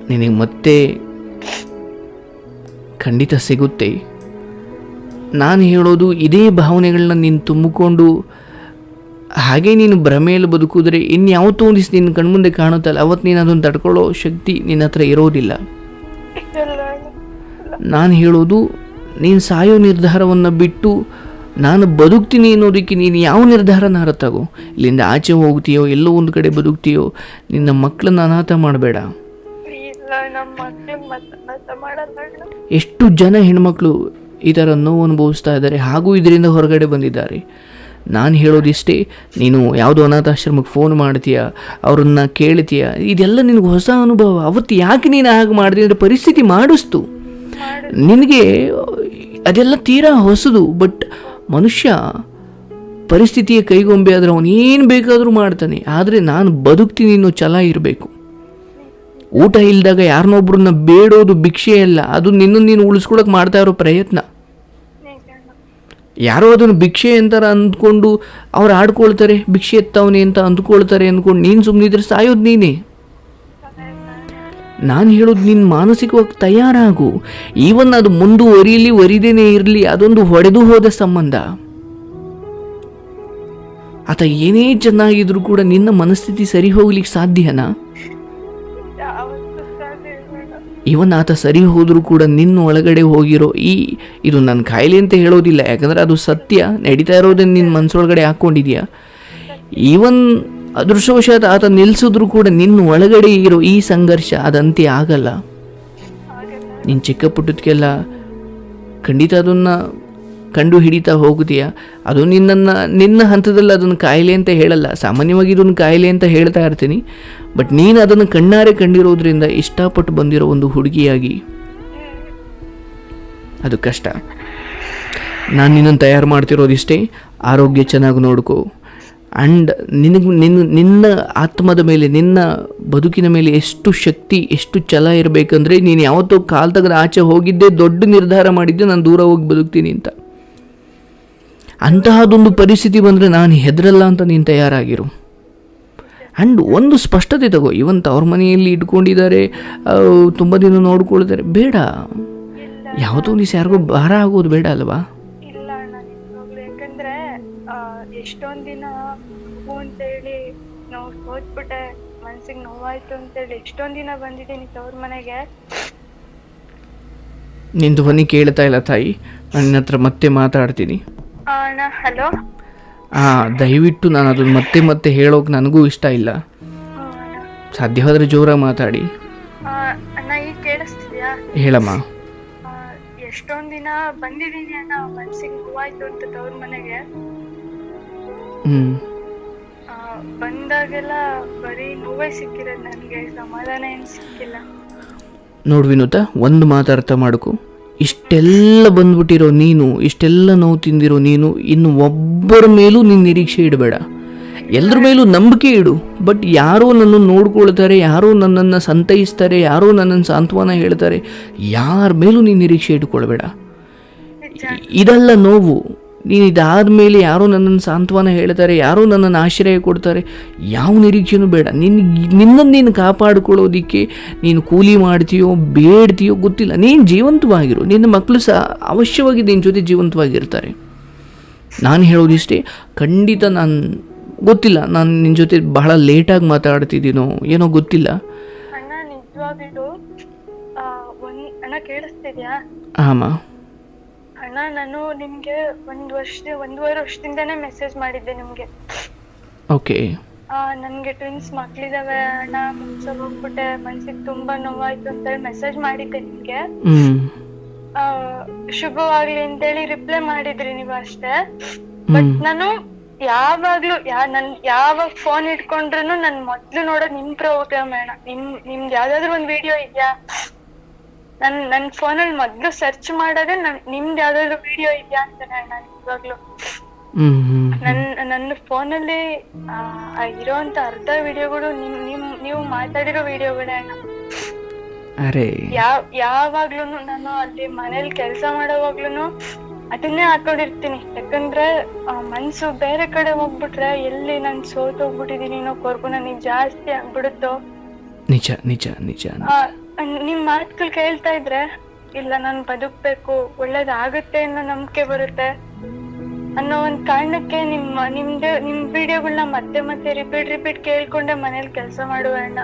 ನಿನಗೆ ಮತ್ತೆ ಖಂಡಿತ ಸಿಗುತ್ತೆ. ನಾನು ಹೇಳೋದು ಇದೇ ಭಾವನೆಗಳನ್ನ ನೀನು ತುಂಬಿಕೊಂಡು ಹಾಗೆ ನೀನು ಭ್ರಮೆಯಲ್ಲಿ ಬದುಕಿದ್ರೆ ಇನ್ಯಾವತ್ತೋ ಒಂದು ದಿವಸ ನಿನ್ನ ಕಣ್ಮುಂದೆ ಕಾಣುತ್ತಲ್ಲ, ಅವತ್ತು ನೀನು ಅದನ್ನು ತಡ್ಕೊಳ್ಳೋ ಶಕ್ತಿ ನಿನ್ನ ಹತ್ರ ಇರೋದಿಲ್ಲ. ನಾನು ಹೇಳೋದು ನೀನು ಸಾಯೋ ನಿರ್ಧಾರವನ್ನು ಬಿಟ್ಟು ನಾನು ಬದುಕ್ತೀನಿ ಅನ್ನೋದಕ್ಕೆ ನೀನು ಯಾವ ನಿರ್ಧಾರನಾರ ತಗೋ. ಇಲ್ಲಿಂದ ಆಚೆ ಹೋಗ್ತೀಯೋ, ಎಲ್ಲೋ ಒಂದು ಕಡೆ ಬದುಕ್ತೀಯೋ, ನಿನ್ನ ಮಕ್ಕಳನ್ನ ಅನಾಥ ಮಾಡಬೇಡ. ಎಷ್ಟು ಜನ ಹೆಣ್ಮಕ್ಳು ಈ ಥರ ನೋವು ಅನುಭವಿಸ್ತಾ ಇದ್ದಾರೆ, ಹಾಗೂ ಇದರಿಂದ ಹೊರಗಡೆ ಬಂದಿದ್ದಾರೆ. ನಾನು ಹೇಳೋದಿಷ್ಟೇ, ನೀನು ಯಾವುದೋ ಅನಾಥಾಶ್ರಮಕ್ಕೆ ಫೋನ್ ಮಾಡ್ತೀಯ, ಅವ್ರನ್ನ ಕೇಳ್ತೀಯ, ಇದೆಲ್ಲ ನಿನಗೆ ಹೊಸ ಅನುಭವ. ಅವತ್ತು ಯಾಕೆ ನೀನು ಹಾಗೆ ಮಾಡಿದೆ ಅಂದರೆ ಪರಿಸ್ಥಿತಿ ಮಾಡಿಸ್ತು ನಿನಗೆ, ಅದೆಲ್ಲ ತೀರಾ ಹೊಸದು. ಬಟ್ ಮನುಷ್ಯ ಪರಿಸ್ಥಿತಿಯ ಕೈಗೊಂಬೆ ಆದರೆ ಅವನು ಏನು ಬೇಕಾದರೂ ಮಾಡ್ತಾನೆ. ಆದರೆ ನಾನು ಬದುಕ್ತೀನಿ ಅನ್ನೋ ಛಲ ಇರಬೇಕು. ಊಟ ಇಲ್ಲದಾಗ ಯಾರನ್ನೊಬ್ರನ್ನ ಬೇಡೋದು ಭಿಕ್ಷೆ ಅಲ್ಲ, ಅದು ನಿನ್ನನ್ನು ನೀನು ಉಳಿಸ್ಕೊಳಕ್ಕೆ ಮಾಡ್ತಾ ಇರೋ ಪ್ರಯತ್ನ. ಯಾರೋ ಅದನ್ನು ಭಿಕ್ಷೆ ಅಂತಾರ ಅಂದ್ಕೊಂಡು ಅವ್ರು ಆಡ್ಕೊಳ್ತಾರೆ, ಭಿಕ್ಷೆ ಎತ್ತವನೇ ಅಂತ ಅಂದ್ಕೊಳ್ತಾರೆ ಅಂದ್ಕೊಂಡು ನೀನು ಸುಮ್ಮನಿದ್ರೆ ಸಾಯೋದು ನೀನೇ. ನಾನು ಹೇಳೋದು ನೀನು ಮಾನಸಿಕವಾಗಿ ತಯಾರಾಗು. ಈವನ್ ಅದು ಮುಂದುವರಿಯಲಿ ಒರಿದೇನೆ ಇರಲಿ, ಅದೊಂದು ಹೊಡೆದು ಹೋದ ಸಂಬಂಧ. ಆತ ಏನೇ ಚೆನ್ನಾಗಿದ್ರು ಕೂಡ ನಿನ್ನ ಮನಸ್ಥಿತಿ ಸರಿ ಹೋಗ್ಲಿಕ್ಕೆ ಸಾಧ್ಯನಾ? ಇವನ್ ಆತ ಸರಿ ಹೋದರೂ ಕೂಡ ನಿನ್ನ ಒಳಗಡೆ ಹೋಗಿರೋ ಇದು ನನ್ನ ಕಾಯಿಲೆ ಅಂತ ಹೇಳೋದಿಲ್ಲ, ಯಾಕಂದರೆ ಅದು ಸತ್ಯ, ನಡೀತಾ ಇರೋದನ್ನು ನಿನ್ನ ಮನಸ್ಸೊಳಗಡೆ ಹಾಕ್ಕೊಂಡಿದ್ಯಾ. ಈವನ್ ಅದೃಷ್ಟವಶಾತ್ ಆತ ನಿಲ್ಲಿಸಿದ್ರು ಕೂಡ ನಿನ್ನ ಒಳಗಡೆ ಇರೋ ಈ ಸಂಘರ್ಷ ಅದಂತೆ ಆಗಲ್ಲ. ನೀನು ಚಿಕ್ಕ ಪುಟ್ಟದಕ್ಕೆಲ್ಲ ಖಂಡಿತ ಅದನ್ನು ಕಂಡು ಹಿಡಿತಾ ಹೋಗುತ್ತೀಯ. ಅದು ನಿನ್ನ ಹಂತದಲ್ಲಿ ಅದನ್ನು ಕಾಯಿಲೆ ಅಂತ ಹೇಳಲ್ಲ, ಸಾಮಾನ್ಯವಾಗಿ ಇದನ್ನು ಕಾಯಿಲೆ ಅಂತ ಹೇಳ್ತಾ ಇರ್ತೀನಿ. ಬಟ್ ನೀನು ಅದನ್ನು ಕಣ್ಣಾರೆ ಕಂಡಿರೋದ್ರಿಂದ ಇಷ್ಟಪಟ್ಟು ಬಂದಿರೋ ಒಂದು ಹುಡುಗಿಯಾಗಿ ಅದು ಕಷ್ಟ. ನಾನು ನಿನ್ನನ್ನು ತಯಾರು ಮಾಡ್ತಿರೋದಿಷ್ಟೇ, ಆರೋಗ್ಯ ಚೆನ್ನಾಗಿ ನೋಡ್ಕೋ. ಆ್ಯಂಡ್ ನಿನ್ನ ಆತ್ಮದ ಮೇಲೆ, ನಿನ್ನ ಬದುಕಿನ ಮೇಲೆ ಎಷ್ಟು ಶಕ್ತಿ, ಎಷ್ಟು ಛಲ ಇರಬೇಕಂದ್ರೆ, ನೀನು ಯಾವತ್ತೋ ಕಾಲು ತೆಗೆದು ಆಚೆ ಹೋಗಿದ್ದೆ, ದೊಡ್ಡ ನಿರ್ಧಾರ ಮಾಡಿದ್ದೆ ನಾನು ದೂರ ಹೋಗಿ ಬದುಕ್ತೀನಿ ಅಂತ. ಅಂತಹದೊಂದು ಪರಿಸ್ಥಿತಿ ಬಂದರೆ ನಾನು ಹೆದರಲ್ಲ ಅಂತ ನೀನು ತಯಾರಾಗಿರು. ಆ್ಯಂಡ್ ಒಂದು ಸ್ಪಷ್ಟತೆ ತಗೋ. ಇವಂತ ಅವ್ರ ಮನೆಯಲ್ಲಿ ಇಟ್ಕೊಂಡಿದ್ದಾರೆ, ತುಂಬ ದಿನ ನೋಡ್ಕೊಳ್ತಾರೆ, ಬೇಡ. ಯಾವುದೋ ಒಂದು ಯಾರಿಗೂ ಭಾರ ಆಗೋದು ಬೇಡ ಅಲ್ವಾ? ಇಲ್ಲ ಅಣ್ಣ, ಯಾಕಂದ್ರೆ ಎಷ್ಟೊಂದು ದಿನ ಅಂತೇಳಿ ನಾವು ಹೋದ್ಬಿಟ್ಟೆ, ಮನ್ಸಿಗೆ ನೋವಾಯ್ತು ಅಂತೇಳಿ ಎಷ್ಟೊಂದು ದಿನ ಬಂದಿದ್ದೀನಿ ತವ್ರ ಮನೆಗೆ. ನಿನ್ನ ಧ್ವನಿ ಕೇಳ್ತಾ ಇಲ್ಲ ತಾಯಿ, ನನ್ನ ಹತ್ರ ಮತ್ತೆ ಮಾತಾಡ್ತೀನಿ. ಅಣ್ಣ ಹಲೋ. ದಯವಿಟ್ಟು ನಾನು ಅದನ್ನು ಮತ್ತೆ ಹೇಳೋಕೆ ನನಗೂ ಇಷ್ಟ ಇಲ್ಲ. ಸಾಧ್ಯವಾದರೆ ಜೋರಾಗಿ ಮಾತಾಡಿ. ಅಣ್ಣ ಈಗ ಕೇಳಿಸ್ತಿದ್ಯಾ? ಹೇಳಮ್ಮ. ಎಷ್ಟೊಂದು ದಿನ ಬಂದಿದ್ದೀನಿ ಅಣ್ಣ, ಮನ್ಸಿಗೆ ನೋವಾಯ್ತು ಅಂತ ತವ್ರ ಮನೆಗೆ. ಬಂದಾಗೆಲ್ಲ ಬರೀ ನೋವೇ ಸಿಕ್ಕಿರೋದು ನನಗೆ, ಸಮಾಧಾನ ಏನು ಸಿಕ್ಕಿಲ್ಲ. ನೋಡು ವಿನೂತ, ಒಂದು ಮಾತು ಅರ್ಥ ಮಾಡ್ಕೊ. ಇಷ್ಟೆಲ್ಲ ಬಂದ್ಬಿಟ್ಟಿರೋ ನೀನು, ಇಷ್ಟೆಲ್ಲ ನೋವು ತಿಂದಿರೋ ನೀನು, ಇನ್ನು ಒಬ್ಬರ ಮೇಲೂ ನಿನ್ನ ನಿರೀಕ್ಷೆ ಇಡಬೇಡ. ಎಲ್ಲರ ಮೇಲೂ ನಂಬಿಕೆ ಇಡು. ಬಟ್ ಯಾರೋ ನನ್ನನ್ನು ನೋಡ್ಕೊಳ್ತಾರೆ, ಯಾರೋ ನನ್ನನ್ನು ಸಂತೈಸ್ತಾರೆ, ಯಾರೋ ನನ್ನನ್ನು ಸಾಂತ್ವನ ಹೇಳ್ತಾರೆ, ಯಾರ ಮೇಲೂ ನೀನು ನಿರೀಕ್ಷೆ ಇಟ್ಕೊಳ್ಬೇಡ. ಇದೆಲ್ಲ ನೋವು. ನೀನು ಇದಾದ ಮೇಲೆ ಯಾರೋ ನನ್ನನ್ನು ಸಾಂತ್ವನ ಹೇಳ್ತಾರೆ, ಯಾರೋ ನನ್ನನ್ನು ಆಶ್ರಯ ಕೊಡ್ತಾರೆ, ಯಾವ ನಿರೀಕ್ಷೆನೂ ಬೇಡ. ನಿನ್ನನ್ನು ನೀನು ಕಾಪಾಡಿಕೊಳ್ಳೋದಕ್ಕೆ ನೀನು ಕೂಲಿ ಮಾಡ್ತೀಯೋ ಬೇಡ್ತೀಯೋ ಗೊತ್ತಿಲ್ಲ, ನೀನು ಜೀವಂತವಾಗಿರು. ನಿನ್ನ ಮಕ್ಕಳು ಸಹ ಅವಶ್ಯವಾಗಿ ನಿನ್ನ ಜೊತೆ ಜೀವಂತವಾಗಿರ್ತಾರೆ. ನಾನು ಹೇಳೋದಿಷ್ಟೇ, ಖಂಡಿತ ನಾನು ಗೊತ್ತಿಲ್ಲ, ನಾನು ನಿನ್ನ ಜೊತೆ ಬಹಳ ಲೇಟಾಗಿ ಮಾತಾಡ್ತಿದ್ದೀನೋ ಏನೋ ಗೊತ್ತಿಲ್ಲ. ಅಣ್ಣ ನಿಜವಾಗ್ಲೂ ಅಣ್ಣ ಕೇಳಿಸ್ತಿದ್ಯಾ? ಆಮ ಅಣ್ಣ, ನಾನು ನಿಮ್ಗೆ ಒಂದೂವರೆ ವರ್ಷದಿಂದಾನೇ ಮೆಸೇಜ್ ಮಾಡಿದ್ದೆ ನಿಮ್ಗೆ. ಓಕೆ. ನನ್ಗೆ ಟ್ವಿನ್ಸ್ ಮಕ್ಳಿದಾವೆ ಅಣ್ಣ, ಮುಂಚೆ ಹೋಗ್ಬಿಟ್ಟೆ, ಮನ್ಸಿಗೆ ತುಂಬಾ ನೋವಾಯ್ತು ಅಂತೇಳಿ ಮೆಸೇಜ್ ಮಾಡಿದ್ದೆ ನಿಮ್ಗೆ. ಶುಭವಾಗ್ಲಿ ಅಂತೇಳಿ ರಿಪ್ಲೈ ಮಾಡಿದ್ರಿ ನೀವು ಅಷ್ಟೇ. ಬಟ್ ನಾನು ಯಾವಾಗ್ಲೂ ಯಾವಾಗ ಫೋನ್ ಇಟ್ಕೊಂಡ್ರು ನನ್ ಮೊದ್ಲು ನೋಡೋದ್ ನಿಮ್ ಪ್ರೋಗ್ರಾಮ್ ಅಣ್ಣ. ನಿಮ್ದು ಯಾವ್ದಾದ್ರು ಒಂದ್ ವಿಡಿಯೋ ಇದ್ಯಾ, ನನ್ ಫೋನಲ್ಲಿ ಮೊದ್ಲು ಸರ್ಚ್ ಮಾಡೋದೇ ನಿಮ್ದು ಯಾವ್ದಾದ್ರು ವಿಡಿಯೋ ಇದೆಯಾ ಅಂತಾನೆ ಅಣ್ಣ. ಇವಾಗ್ಲು ನನ್ನ ಫೋನಲ್ಲಿ ಇರೋಂತ ಅರ್ಧ ವಿಡಿಯೋಗಳು ನೀವು ಮಾತಾಡಿರೋ ವಿಡಿಯೋಗಳೇ ಅಣ್ಣ. ಯಾವಾಗ್ಲೂನು ನಾನು ಅಲ್ಲಿ ಮನೇಲಿ ಕೆಲಸ ಮಾಡೋವಾಗ್ಲೂನು ಅದನ್ನೇ ಹಾಕೊಂಡಿರ್ತೀನಿ. ಯಾಕಂದ್ರೆ ಮನ್ಸು ಬೇರೆ ಕಡೆ ಹೋಗ್ಬಿಟ್ರೆ ಎಲ್ಲಿ ನಾನ್ ಸೋತೋಗ್ಬಿಟ್ಟಿದೀನಿ ಅನ್ನೋವರೆಗೂ ನನಗೆ ಜಾಸ್ತಿ ಆಗ್ಬಿಡುತ್ತೋ. ನಿಜ ನಿಜ ನಿಜ. ನಿಮ್ ಮಾತುಗಳು ಕೇಳ್ತಾ ಇದ್ರೆ ಇಲ್ಲ ನಾನ್ ಬದುಕ್ಬೇಕು, ಒಳ್ಳೇದಾಗುತ್ತೆ ಅನ್ನೋ ನಂಬಿಕೆ ಬರುತ್ತೆ ಅನ್ನೋ ಒಂದ್ ಕಾರಣಕ್ಕೆ ನಿಮ್ ವಿಡಿಯೋಗಳನ್ನ ಮತ್ತೆ ಮತ್ತೆ ರಿಪೀಟ್ ಕೇಳ್ಕೊಂಡೆ ಮನೇಲಿ ಕೆಲಸ ಮಾಡುವ ಅಣ್ಣ.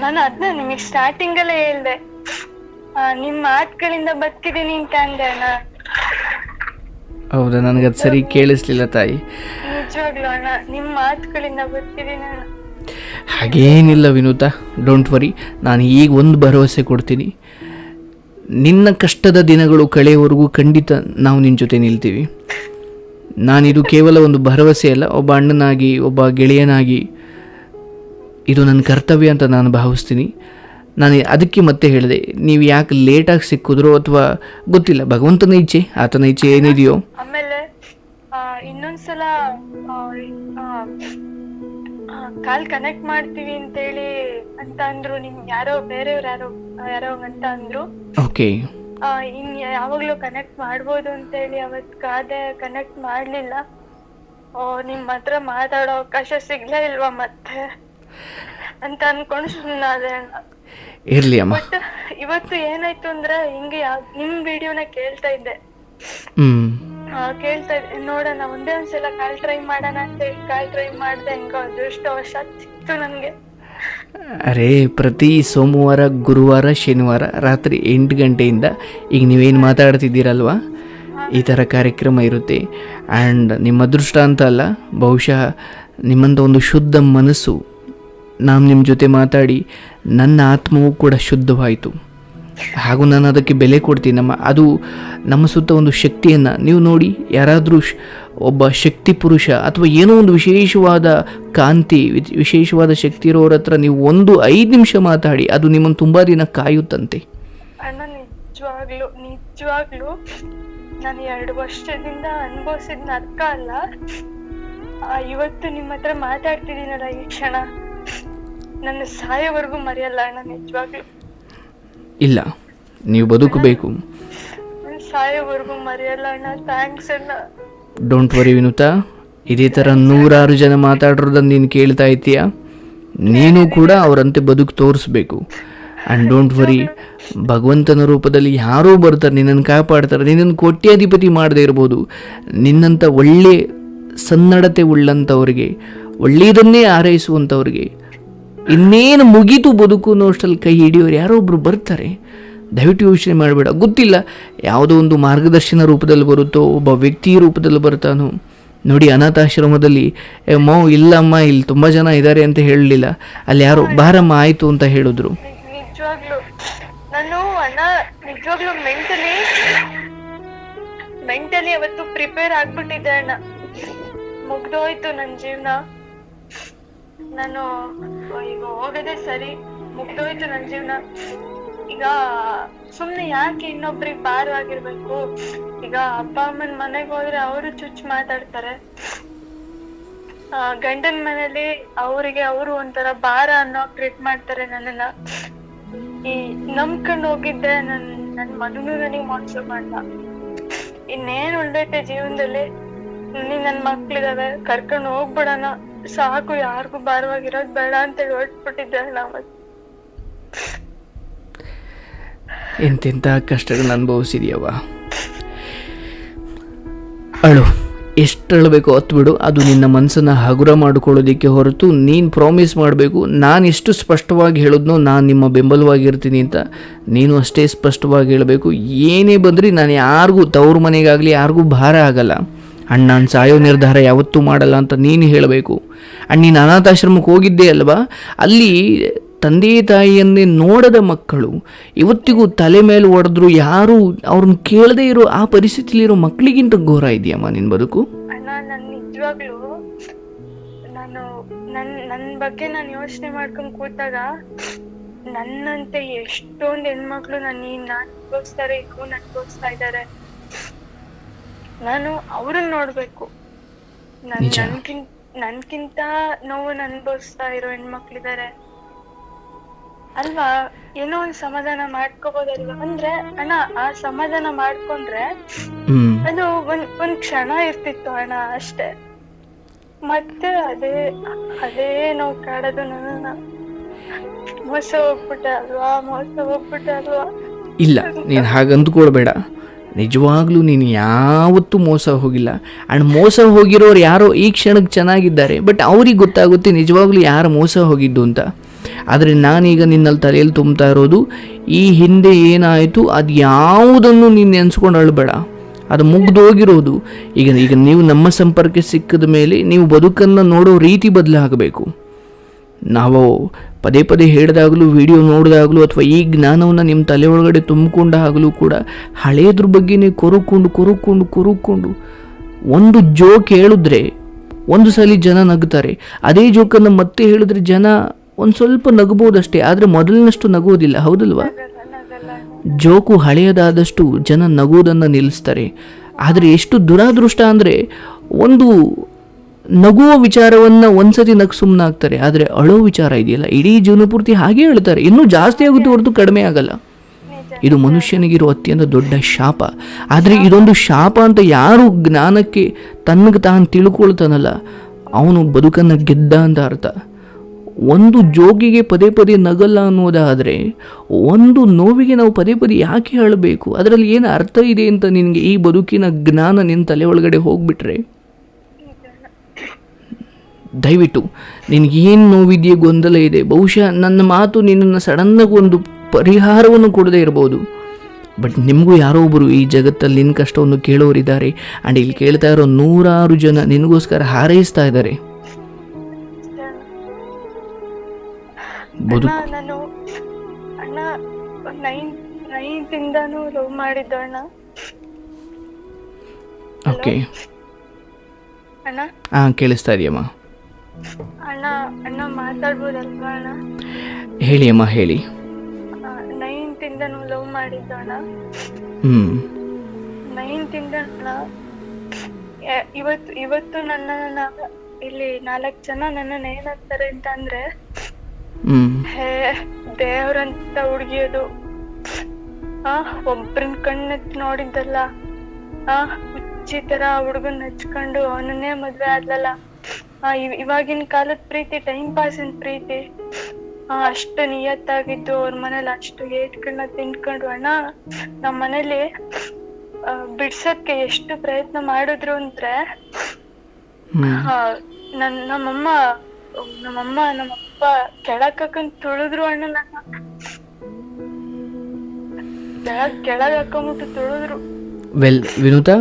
ನಾನು ಅದನ್ನ ನಿಮಗ್ ಸ್ಟಾರ್ಟಿಂಗ್ ಅಲ್ಲೇ ಹೇಳ್ದೆ, ನಿಮ್ ಮಾತುಗಳಿಂದ ಬದುಕಿದೀನಿ ಅಂತ ಅಂದೆ ಅಣ್ಣ. ಹೌದಾ? ನನಗದು ಸರಿ ಕೇಳಿಸ್ಲಿಲ್ಲ ತಾಯಿ. ನಿಜವಾಗ್ಲು ಅಣ್ಣ, ನಿಮ್ ಮಾತುಗಳಿಂದ ಬದುಕಿದೀನಿ ಅಣ್ಣ. ಹಾಗೇನಿಲ್ಲ ವಿನೂತಾ, ಡೋಂಟ್ ವರಿ. ನಾನು ಈಗ ಒಂದು ಭರವಸೆ ಕೊಡ್ತೀನಿ, ನಿನ್ನ ಕಷ್ಟದ ದಿನಗಳು ಕಳೆಯವರೆಗೂ ಖಂಡಿತ ನಾವು ನಿನ್ನ ಜೊತೆ ನಿಲ್ತೀವಿ. ನಾನಿದು ಕೇವಲ ಒಂದು ಭರವಸೆ ಅಲ್ಲ, ಒಬ್ಬ ಅಣ್ಣನಾಗಿ, ಒಬ್ಬ ಗೆಳೆಯನಾಗಿ ಇದು ನನ್ನ ಕರ್ತವ್ಯ ಅಂತ ನಾನು ಭಾವಿಸ್ತೀನಿ. ನಾನು ಅದಕ್ಕೆ ಮತ್ತೆ ಹೇಳಿದೆ, ನೀವು ಯಾಕೆ ಲೇಟಾಗಿ ಸಿಕ್ಕಿದ್ರು ಅಥವಾ ಗೊತ್ತಿಲ್ಲ, ಭಗವಂತನ ಇಚ್ಛೆ, ಆತನ ಇಚ್ಛೆ ಏನಿದೆಯೋ. ಆಮೇಲೆ ಇನ್ನೊಂದ್ಸಲ ಕಾಲ್ ಕನೆಕ್ಟ್ ಮಾಡ್ತೀವಿ ಅಂತೇಳಿ ಅಂತ ಅಂದ್ರು, ನಿಮ್ ಬೇರೆಯವ್ರು ಯಾರೋ ಅಂತ ಅಂದ್ರು. ಓಕೆ. ಇನ್ ಯಾವಾಗ್ಲೂ ಕನೆಕ್ಟ್ ಮಾಡ್ಬೋದು ಅಂತೇಳಿ ಅವತ್ ಕಾದೆ, ಕನೆಕ್ಟ್ ಮಾಡ್ಲಿಲ್ಲ. ನಿಮ್ ಹತ್ರ ಮಾತಾಡೋ ಅವಕಾಶ ಸಿಗ್ಲೇ ಇಲ್ವಾ ಮತ್ತೆ ಅಂತ ಅನ್ಕೊಂಡು ಸುಮ್ಮನಾದೆ ಅಣ್ಣ. ಇರ್ಲಿ ಅಮ್ಮ. ಬಟ್ ಇವತ್ತು ಏನಾಯ್ತು ಅಂದ್ರೆ ಹಿಂಗೆ ನಿಮ್ ವಿಡಿಯೋನ ಕೇಳ್ತಾ ಇದ್ದೆ, ನೋಡೋಣ ಒಂದೇ ಒಂದ್ಸಲ ಕಾಲ್ ಟ್ರೈ ಮಾಡೋಣ ಅಂತ ಹೇಳಿ ಕಾಲ್ ಟ್ರೈ ಮಾಡ್ದೆ. ಹೆಂಗೋ ಅದೃಷ್ಟವಶಾತ್ ಸಿಕ್ತು ನನ್ಗೆ. ಅರೇ, ಪ್ರತಿ ಸೋಮವಾರ, ಗುರುವಾರ, ಶನಿವಾರ ರಾತ್ರಿ 8 ಗಂಟೆಯಿಂದ ಈಗ ನೀವೇನು ಮಾತಾಡ್ತಿದ್ದೀರಲ್ವಾ, ಈ ಥರ ಕಾರ್ಯಕ್ರಮ ಇರುತ್ತೆ. ಆ್ಯಂಡ್ ನಿಮ್ಮ ಅದೃಷ್ಟ ಅಂತ ಅಲ್ಲ, ಬಹುಶಃ ನಿಮ್ಮಂಥ ಒಂದು ಶುದ್ಧ ಮನಸ್ಸು, ನಾನು ನಿಮ್ಮ ಜೊತೆ ಮಾತಾಡಿ ನನ್ನ ಆತ್ಮವೂ ಕೂಡ ಶುದ್ಧವಾಯಿತು. ಹಾಗೂ ನಾನು ಅದಕ್ಕೆ ಬೆಲೆ ಕೊಡ್ತೀನಿ. ಅದು ನಮ್ಮ ಸುತ್ತ ಒಂದು ಶಕ್ತಿಯನ್ನು ನೀವು ನೋಡಿ, ಯಾರಾದರೂ ಒಬ್ಬ ಶಕ್ತಿ ಪುರುಷ ಅಥವಾ ಏನೋ ಒಂದು ವಿಶೇಷವಾದ ಕಾಂತಿ, ವಿಶೇಷವಾದ ಶಕ್ತಿ ಇರೋರ ಹತ್ರ ನೀವು 1-5 ನಿಮಿಷ ಮಾತಾಡಿ, ಅದು ನಿಮ್ಮನ್ನು ತುಂಬ ದಿನ ಕಾಯುತ್ತಂತೆ. ಅಣ್ಣ ನಿಜವಾಗ್ಲು ನಾನು 2 ವರ್ಷದಿಂದ ಅನುಭವಿಸಿದ ನರ್ಕ ಅಲ್ಲ, ಇವತ್ತು ನಿಮ್ಮ ಹತ್ರ ಮಾತಾಡ್ತಿದ್ದೀನಲ್ಲ ಈ ಕ್ಷಣ, ನನ್ನ ಸಾಯೋವರೆಗೂ ಮರೆಯಲ್ಲ ಅಣ್ಣ. ನಿಜವಾಗ್ಲು ಇಲ್ಲ, ನೀವು ಬದುಕಬೇಕು. ಸಾಯೋವರೆಗೂ ಮರೆಯಲ್ಲ ಅಣ್ಣ. ಥ್ಯಾಂಕ್ಸ್ ಅಣ್ಣ. ಡೋಂಟ್ ವರಿ ವಿನುತಾ, ಇದೇ ಥರ 100 ಜನ ಮಾತಾಡಿರೋದನ್ನು ನೀನು ಕೇಳ್ತಾ ಇದ್ದೀಯಾ, ನೀನು ಕೂಡ ಅವರಂತೆ ಬದುಕು ತೋರಿಸ್ಬೇಕು. ಆ್ಯಂಡ್ ಡೋಂಟ್ ವರಿ, ಭಗವಂತನ ರೂಪದಲ್ಲಿ ಯಾರೋ ಬರ್ತಾರೆ, ನಿನ್ನನ್ನು ಕಾಪಾಡ್ತಾರೆ. ನಿನ್ನನ್ನು ಕೋಟ್ಯಾಧಿಪತಿ ಮಾಡದೇ ಇರ್ಬೋದು, ನಿನ್ನಂಥ ಒಳ್ಳೆ ಸನ್ನಡತೆ ಉಳ್ಳಂಥವ್ರಿಗೆ, ಒಳ್ಳೆಯದನ್ನೇ ಹಾರೈಸುವಂಥವ್ರಿಗೆ, ಇನ್ನೇನು ಮುಗೀತು ಬದುಕು ಅನ್ನೋಷ್ಟರಲ್ಲಿ ಕೈ ಹಿಡಿಯೋರು ಯಾರೋ ಒಬ್ಬರು ಬರ್ತಾರೆ. ದಯವಿಟ್ಟು ಯೋಚನೆ ಮಾಡಬೇಡ. ಗೊತ್ತಿಲ್ಲ ಯಾವುದೋ ಒಂದು ಮಾರ್ಗದರ್ಶನ ರೂಪದಲ್ಲಿ ಬರುತ್ತೋ, ಒಬ್ಬ ವ್ಯಕ್ತಿ ರೂಪದಲ್ಲಿ ಬರ್ತಾನೋ. ನೋಡಿ, ಅನಾಥಾಶ್ರಮದಲ್ಲಿ ಇಲ್ಲಮ್ಮ, ಇಲ್ಲಿ ತುಂಬ ಜನ ಇದ್ದಾರೆ ಅಂತ ಹೇಳಲಿಲ್ಲ, ಅಲ್ಲಿ ಯಾರೋ ಬಾರಮ್ಮ ಆಯಿತು ಅಂತ ಹೇಳಿದ್ರು. ನಿಜವಾಗ್ಲು ನಾನು ಅಣ್ಣ, ನಿಜವಾಗ್ಲು ಮೆಂಟಲಿ ಅವತ್ತು ಪ್ರಿಪೇರ್ ಆಗ್ಬಿಟ್ಟಿದ್ದೆ ಅಣ್ಣ. ಮುಗ್ದೋಯ್ತು ನನ್ನ ಜೀವನ, ನಾನು ಈಗ ಹೋಗದೆ ಸರಿ, ಮುಗ್ದೋಯ್ತು ನನ್ನ ಜೀವನ. ಈಗ ಸುಮ್ನೆ ಯಾಕೆ ಇನ್ನೊಬ್ರಿಗೆ ಭಾರವಾಗಿರ್ಬೇಕು? ಈಗ ಅಪ್ಪ ಅಮ್ಮನ ಮನೆಗೆ ಹೋದ್ರೆ ಅವರು ಚುಚ್ಚು ಮಾತಾಡ್ತಾರೆ, ಗಂಡನ ಮನೇಲಿ ಅವರು ಒಂಥರ ಭಾರ ಅನ್ನೋ ಟ್ರೀಟ್ ಮಾಡ್ತಾರೆ ನನ್ನನ್ನ. ಈ ನಂಬ್ಕೊಂಡು ಹೋಗಿದ್ದೆ, ನನ್ ಮಗನು ನನಗ್ ಮೋಸ ಮಾಡ್ದ. ಇನ್ನೇನ್ ಉಳ್ದೈತೆ ಜೀವನದಲ್ಲಿ? ನನ್ ಮಕ್ಳಿದಾವೆ, ಕರ್ಕೊಂಡು ಹೋಗ್ಬಿಡೋಣ ಸಾಕು, ಯಾರಿಗೂ ಭಾರವಾಗಿರೋದ್ ಬೇಡ ಅಂತೇಳಿ ಹೊರಟ್ಬಿಟ್ಟಿದ್ದೆ ನಾವು. ಎಂತೆಂಥ ಕಷ್ಟಗಳನ್ನ ಅನುಭವಿಸಿದ್ಯವ್ವ. ಅಳು, ಎಷ್ಟು ಅಳಬೇಕೋ ಹೊತ್ತು ಬಿಡು. ಅದು ನಿನ್ನ ಮನಸ್ಸನ್ನು ಹಗುರ ಮಾಡಿಕೊಳ್ಳೋದಕ್ಕೆ ಹೊರತು ನೀನು ಪ್ರಾಮಿಸ್ ಮಾಡಬೇಕು, ನಾನು ಎಷ್ಟು ಸ್ಪಷ್ಟವಾಗಿ ಹೇಳಿದ್ನೋ ನಾನು ನಿಮ್ಮ ಬೆಂಬಲವಾಗಿರ್ತೀನಿ ಅಂತ ನೀನು ಅಷ್ಟೇ ಸ್ಪಷ್ಟವಾಗಿ ಹೇಳಬೇಕು. ಏನೇ ಬಂದ್ರಿ ನಾನು ಯಾರಿಗೂ, ತವ್ರ ಮನೆಗಾಗಲಿ ಯಾರಿಗೂ ಭಾರ ಆಗಲ್ಲ. ಅಣ್ಣ, ನಾನು ಸಾಯೋ ನಿರ್ಧಾರ ಯಾವತ್ತೂ ಮಾಡಲ್ಲ ಅಂತ ನೀನು ಹೇಳಬೇಕು. ಅಣ್ಣ, ನೀನು ಅನಾಥಾಶ್ರಮಕ್ಕೆ ಹೋಗಿದ್ದೆ ಅಲ್ವಾ, ಅಲ್ಲಿ ತಂದೆ ತಾಯಿಯನ್ನೇ ನೋಡದ ಮಕ್ಕಳು ಇವತ್ತಿಗೂ ತಲೆ ಮೇಲೆ ಹೊಡೆದ್ರು, ಯಾರು ಅವ್ರನ್ನ ಕೇಳದೇ ಇರೋ ಆ ಪರಿಸ್ಥಿತಿಲಿರೋ ಮಕ್ಕಳಿಗಿಂತ ಘೋರ ಇದೆಯಮ್ಮ ನಿನ್ನ ಬದುಕು. ಅಣ್ಣ, ನಾನು ನಿಜವಾಗ್ಲೂ ನನ್ನ ಬಗ್ಗೆ ನಾನು ಯೋಚನೆ ಮಾಡ್ಕೊಂಡು ಕೂತಾಗ ನನ್ನಂತೆ ಎಷ್ಟೊಂದು ಹೆಣ್ಮಕ್ಳು ಅನ್ಭವಿಸ್ತಾರೆ, ಅನ್ಭವಿಸ್ತಾ ಇದ್ದಾರೆ. ನಾನು ಅವ್ರನ್ನ ನೋಡ್ಬೇಕು. ನನ್ಕಿಂತ ನೋವನ್ನು ಅನುಭವಿಸ್ತಾ ಇರೋ ಹೆಣ್ಮಕ್ಳಿದ್ದಾರೆ. ಅಲ್ವಾ, ಏನೋ ಒಂದ್ ಸಮಾಧಾನ ಮಾಡ್ಕೋಬೋದಲ್ವಾ? ಅಂದ್ರೆ ಅಣ್ಣ, ಆ ಸಮಾಧಾನ ಮಾಡ್ಕೊಂಡ್ರೆ ಅದು ಒಂದ್ ಕ್ಷಣ ಇರ್ತಿತ್ತು ಅಣ್ಣ, ಅಷ್ಟೇ. ಮತ್ತೆ ಅದೇ ಅದೇ ನೋವು ಕಾಡೋದು ನನ್ನ. ಮೋಸ ಹೋಗ್ಬಿಟ್ಟೆ ಅಲ್ವಾ? ಇಲ್ಲ, ನೀನು ಹಾಗೆ ಅಂದ್ಕೊಳ್ಬೇಡ. ನಿಜವಾಗ್ಲೂ ನೀನು ಯಾವತ್ತೂ ಮೋಸ ಹೋಗಿಲ್ಲ. ಆ್ಯಂಡ್ ಮೋಸ ಹೋಗಿರೋರು ಯಾರೋ ಈ ಕ್ಷಣಕ್ಕೆ ಚೆನ್ನಾಗಿದ್ದಾರೆ, ಬಟ್ ಅವ್ರಿಗೆ ಗೊತ್ತಾಗುತ್ತೆ ನಿಜವಾಗ್ಲೂ ಯಾರು ಮೋಸ ಹೋಗಿದ್ದು ಅಂತ. ಆದರೆ ನಾನೀಗ ನಿನ್ನಲ್ಲಿ ತಲೆಯಲ್ಲಿ ತುಂಬ್ತಾ ಇರೋದು, ಈ ಹಿಂದೆ ಏನಾಯಿತು ಅದು ಯಾವುದನ್ನು ನೀನು ನೆನೆಸ್ಕೊಂಡು ಅಳಬೇಡ, ಅದು ಮುಗ್ದೋಗಿರೋದು. ಈಗ ನೀವು ನಮ್ಮ ಸಂಪರ್ಕ ಸಿಕ್ಕಿದ ಮೇಲೆ ನೀವು ಬದುಕನ್ನು ನೋಡೋ ರೀತಿ ಬದಲಾಗಬೇಕು. ನಾವು ಪದೇ ಪದೇ ಹೇಳಿದಾಗಲೂ, ವಿಡಿಯೋ ನೋಡಿದಾಗಲೂ, ಅಥವಾ ಈ ಜ್ಞಾನವನ್ನು ನಿಮ್ಮ ತಲೆ ಒಳಗಡೆ ತುಂಬಿಕೊಂಡಾಗಲೂ ಕೂಡ ಹಳೆಯದ್ರ ಬಗ್ಗೆನೇ ಕೊರುಕೊಂಡು ಒಂದು ಜೋಕ್ ಹೇಳಿದ್ರೆ ಒಂದು ಸಲ ಜನ ನಗ್ತಾರೆ. ಅದೇ ಜೋಕನ್ನು ಮತ್ತೆ ಹೇಳಿದ್ರೆ ಜನ ಒಂದು ಸ್ವಲ್ಪ ನಗಬಹುದಷ್ಟೇ, ಆದರೆ ಮೊದಲಿನಷ್ಟು ನಗುವುದಿಲ್ಲ, ಹೌದಲ್ವಾ? ಜೋಕು ಹಳೆಯದಾದಷ್ಟು ಜನ ನಗುವುದನ್ನು ನಿಲ್ಲಿಸ್ತಾರೆ. ಆದರೆ ಎಷ್ಟು ದುರಾದೃಷ್ಟ ಅಂದರೆ, ಒಂದು ನಗುವ ವಿಚಾರವನ್ನು ಒಂದ್ಸತಿ ನಗು ಸುಮ್ಮನಾಗ್ತಾರೆ, ಆದರೆ ಅಳೋ ವಿಚಾರ ಇದೆಯಲ್ಲ ಇಡೀ ಜೀವನ ಪೂರ್ತಿ ಹಾಗೆ ಹೇಳ್ತಾರೆ, ಇನ್ನೂ ಜಾಸ್ತಿ ಆಗುತ್ತೆ ಹೊರತು ಕಡಿಮೆ ಆಗಲ್ಲ. ಇದು ಮನುಷ್ಯನಿಗಿರೋ ಅತ್ಯಂತ ದೊಡ್ಡ ಶಾಪ. ಆದರೆ ಇದೊಂದು ಶಾಪ ಅಂತ ಯಾರು ಜ್ಞಾನಕ್ಕೆ ತನ್ನಗೆ ತಾನು ತಿಳ್ಕೊಳ್ತಾನಲ್ಲ, ಅವನು ಬದುಕನ್ನು ಗೆದ್ದ ಅಂತ ಅರ್ಥ. ಒಂದು ಜೋಗಿಗೆ ಪದೇ ಪದೇ ನಗಲ್ಲ ಅನ್ನೋದಾದರೆ, ಒಂದು ನೋವಿಗೆ ನಾವು ಪದೇ ಪದೇ ಯಾಕೆ ಹೇಳಬೇಕು? ಅದರಲ್ಲಿ ಏನು ಅರ್ಥ ಇದೆ ಅಂತ ನಿನಗೆ ಈ ಬದುಕಿನ ಜ್ಞಾನ ನಿನ್ನ ತಲೆ ಒಳಗಡೆ ಹೋಗ್ಬಿಟ್ರೆ, ದಯವಿಟ್ಟು ನಿನಗೇನು ನೋವಿದೆಯೇ, ಗೊಂದಲ ಇದೆ, ಬಹುಶಃ ನನ್ನ ಮಾತು ನಿನ್ನನ್ನು ಸಡನ್ನಾಗಿ ಒಂದು ಪರಿಹಾರವನ್ನು ಕೊಡದೇ ಇರ್ಬೋದು. ಬಟ್ ನಿಮಗೂ ಯಾರೋ ಒಬ್ಬರು ಈ ಜಗತ್ತಲ್ಲಿ ನಿನ್ನ ಕಷ್ಟವನ್ನು ಕೇಳೋರಿದ್ದಾರೆ. ಆ್ಯಂಡ್ ಇಲ್ಲಿ ಕೇಳ್ತಾ ಇರೋ 100 ಜನ ನಿನಗೋಸ್ಕರ ಹಾರೈಸ್ತಾ ಇದ್ದಾರೆ. ನಾನು ಅಣ್ಣ 9th ಇಂದಾನು ಲವ್ ಮಾಡಿದ್ದು ಅಣ್ಣ. ಓಕೆ, ಅಣ್ಣ. ಕೇಳಿಸ್ತಾ ಇದೆಯಮ್ಮ? ಅಣ್ಣ ಮಾತಾಡ್ಬೋದಲ್ವಾ ಅಣ್ಣ? ಹೇಳಿ ಅಮ್ಮ, ಹೇಳಿ. 9th ಇಂದಾನು ಲವ್ ಮಾಡಿದ್ದು ಅಣ್ಣ. 9th ಇಂದ ಅಣ್ಣ, ಇವತ್ತು ನನ್ನ ಇಲ್ಲಿ 4 ಜನ ನನ್ನನ್ನು ಏನಂತಾರೆ ಅಂತ ಅಂದ್ರೆ, ದೇವ್ರಂತ ಹುಡ್ಗಿಯೋದು, ಒಬ್ರನ್ ಕಣ್ಣೆತ್ತಿ ನೋಡಿದ್ದಲ್ಲ, ಹುಚ್ಚಿ ತರ ಹುಡ್ಗನ್ ಹಚ್ಕೊಂಡು ಅವನನ್ನೇ ಮದ್ವೆ ಆದ್ಲಲ್ಲ, ಇವಾಗಿನ ಕಾಲದ ಪ್ರೀತಿ ಟೈಮ್ ಪಾಸಿನ ಪ್ರೀತಿ, ಅಷ್ಟು ನಿಯತ್ತಾಗಿದ್ದು, ಅವ್ರ ಮನೇಲಿ ಅಷ್ಟು ಏಟ್ಗಳನ್ನ ತಿನ್ಕೊಂಡು ಅಣ್ಣ, ನಮ್ಮ ಮನೇಲಿ ಬಿಡ್ಸಕ್ಕೆ ಎಷ್ಟು ಪ್ರಯತ್ನ ಮಾಡಿದ್ರು ಅಂದ್ರೆ, ನಮ್ಮಪ್ಪ ಕೆಳಕ್ ತುಳಿದ್ರು ಅಣ್ಣ, ನನ್ನ ಕೆಳಗ್ ಹಾಕೊಂಬಿಟ್ಟು ತುಳಿದ್ರು. ವೆಲ್ ವಿನುತಾ,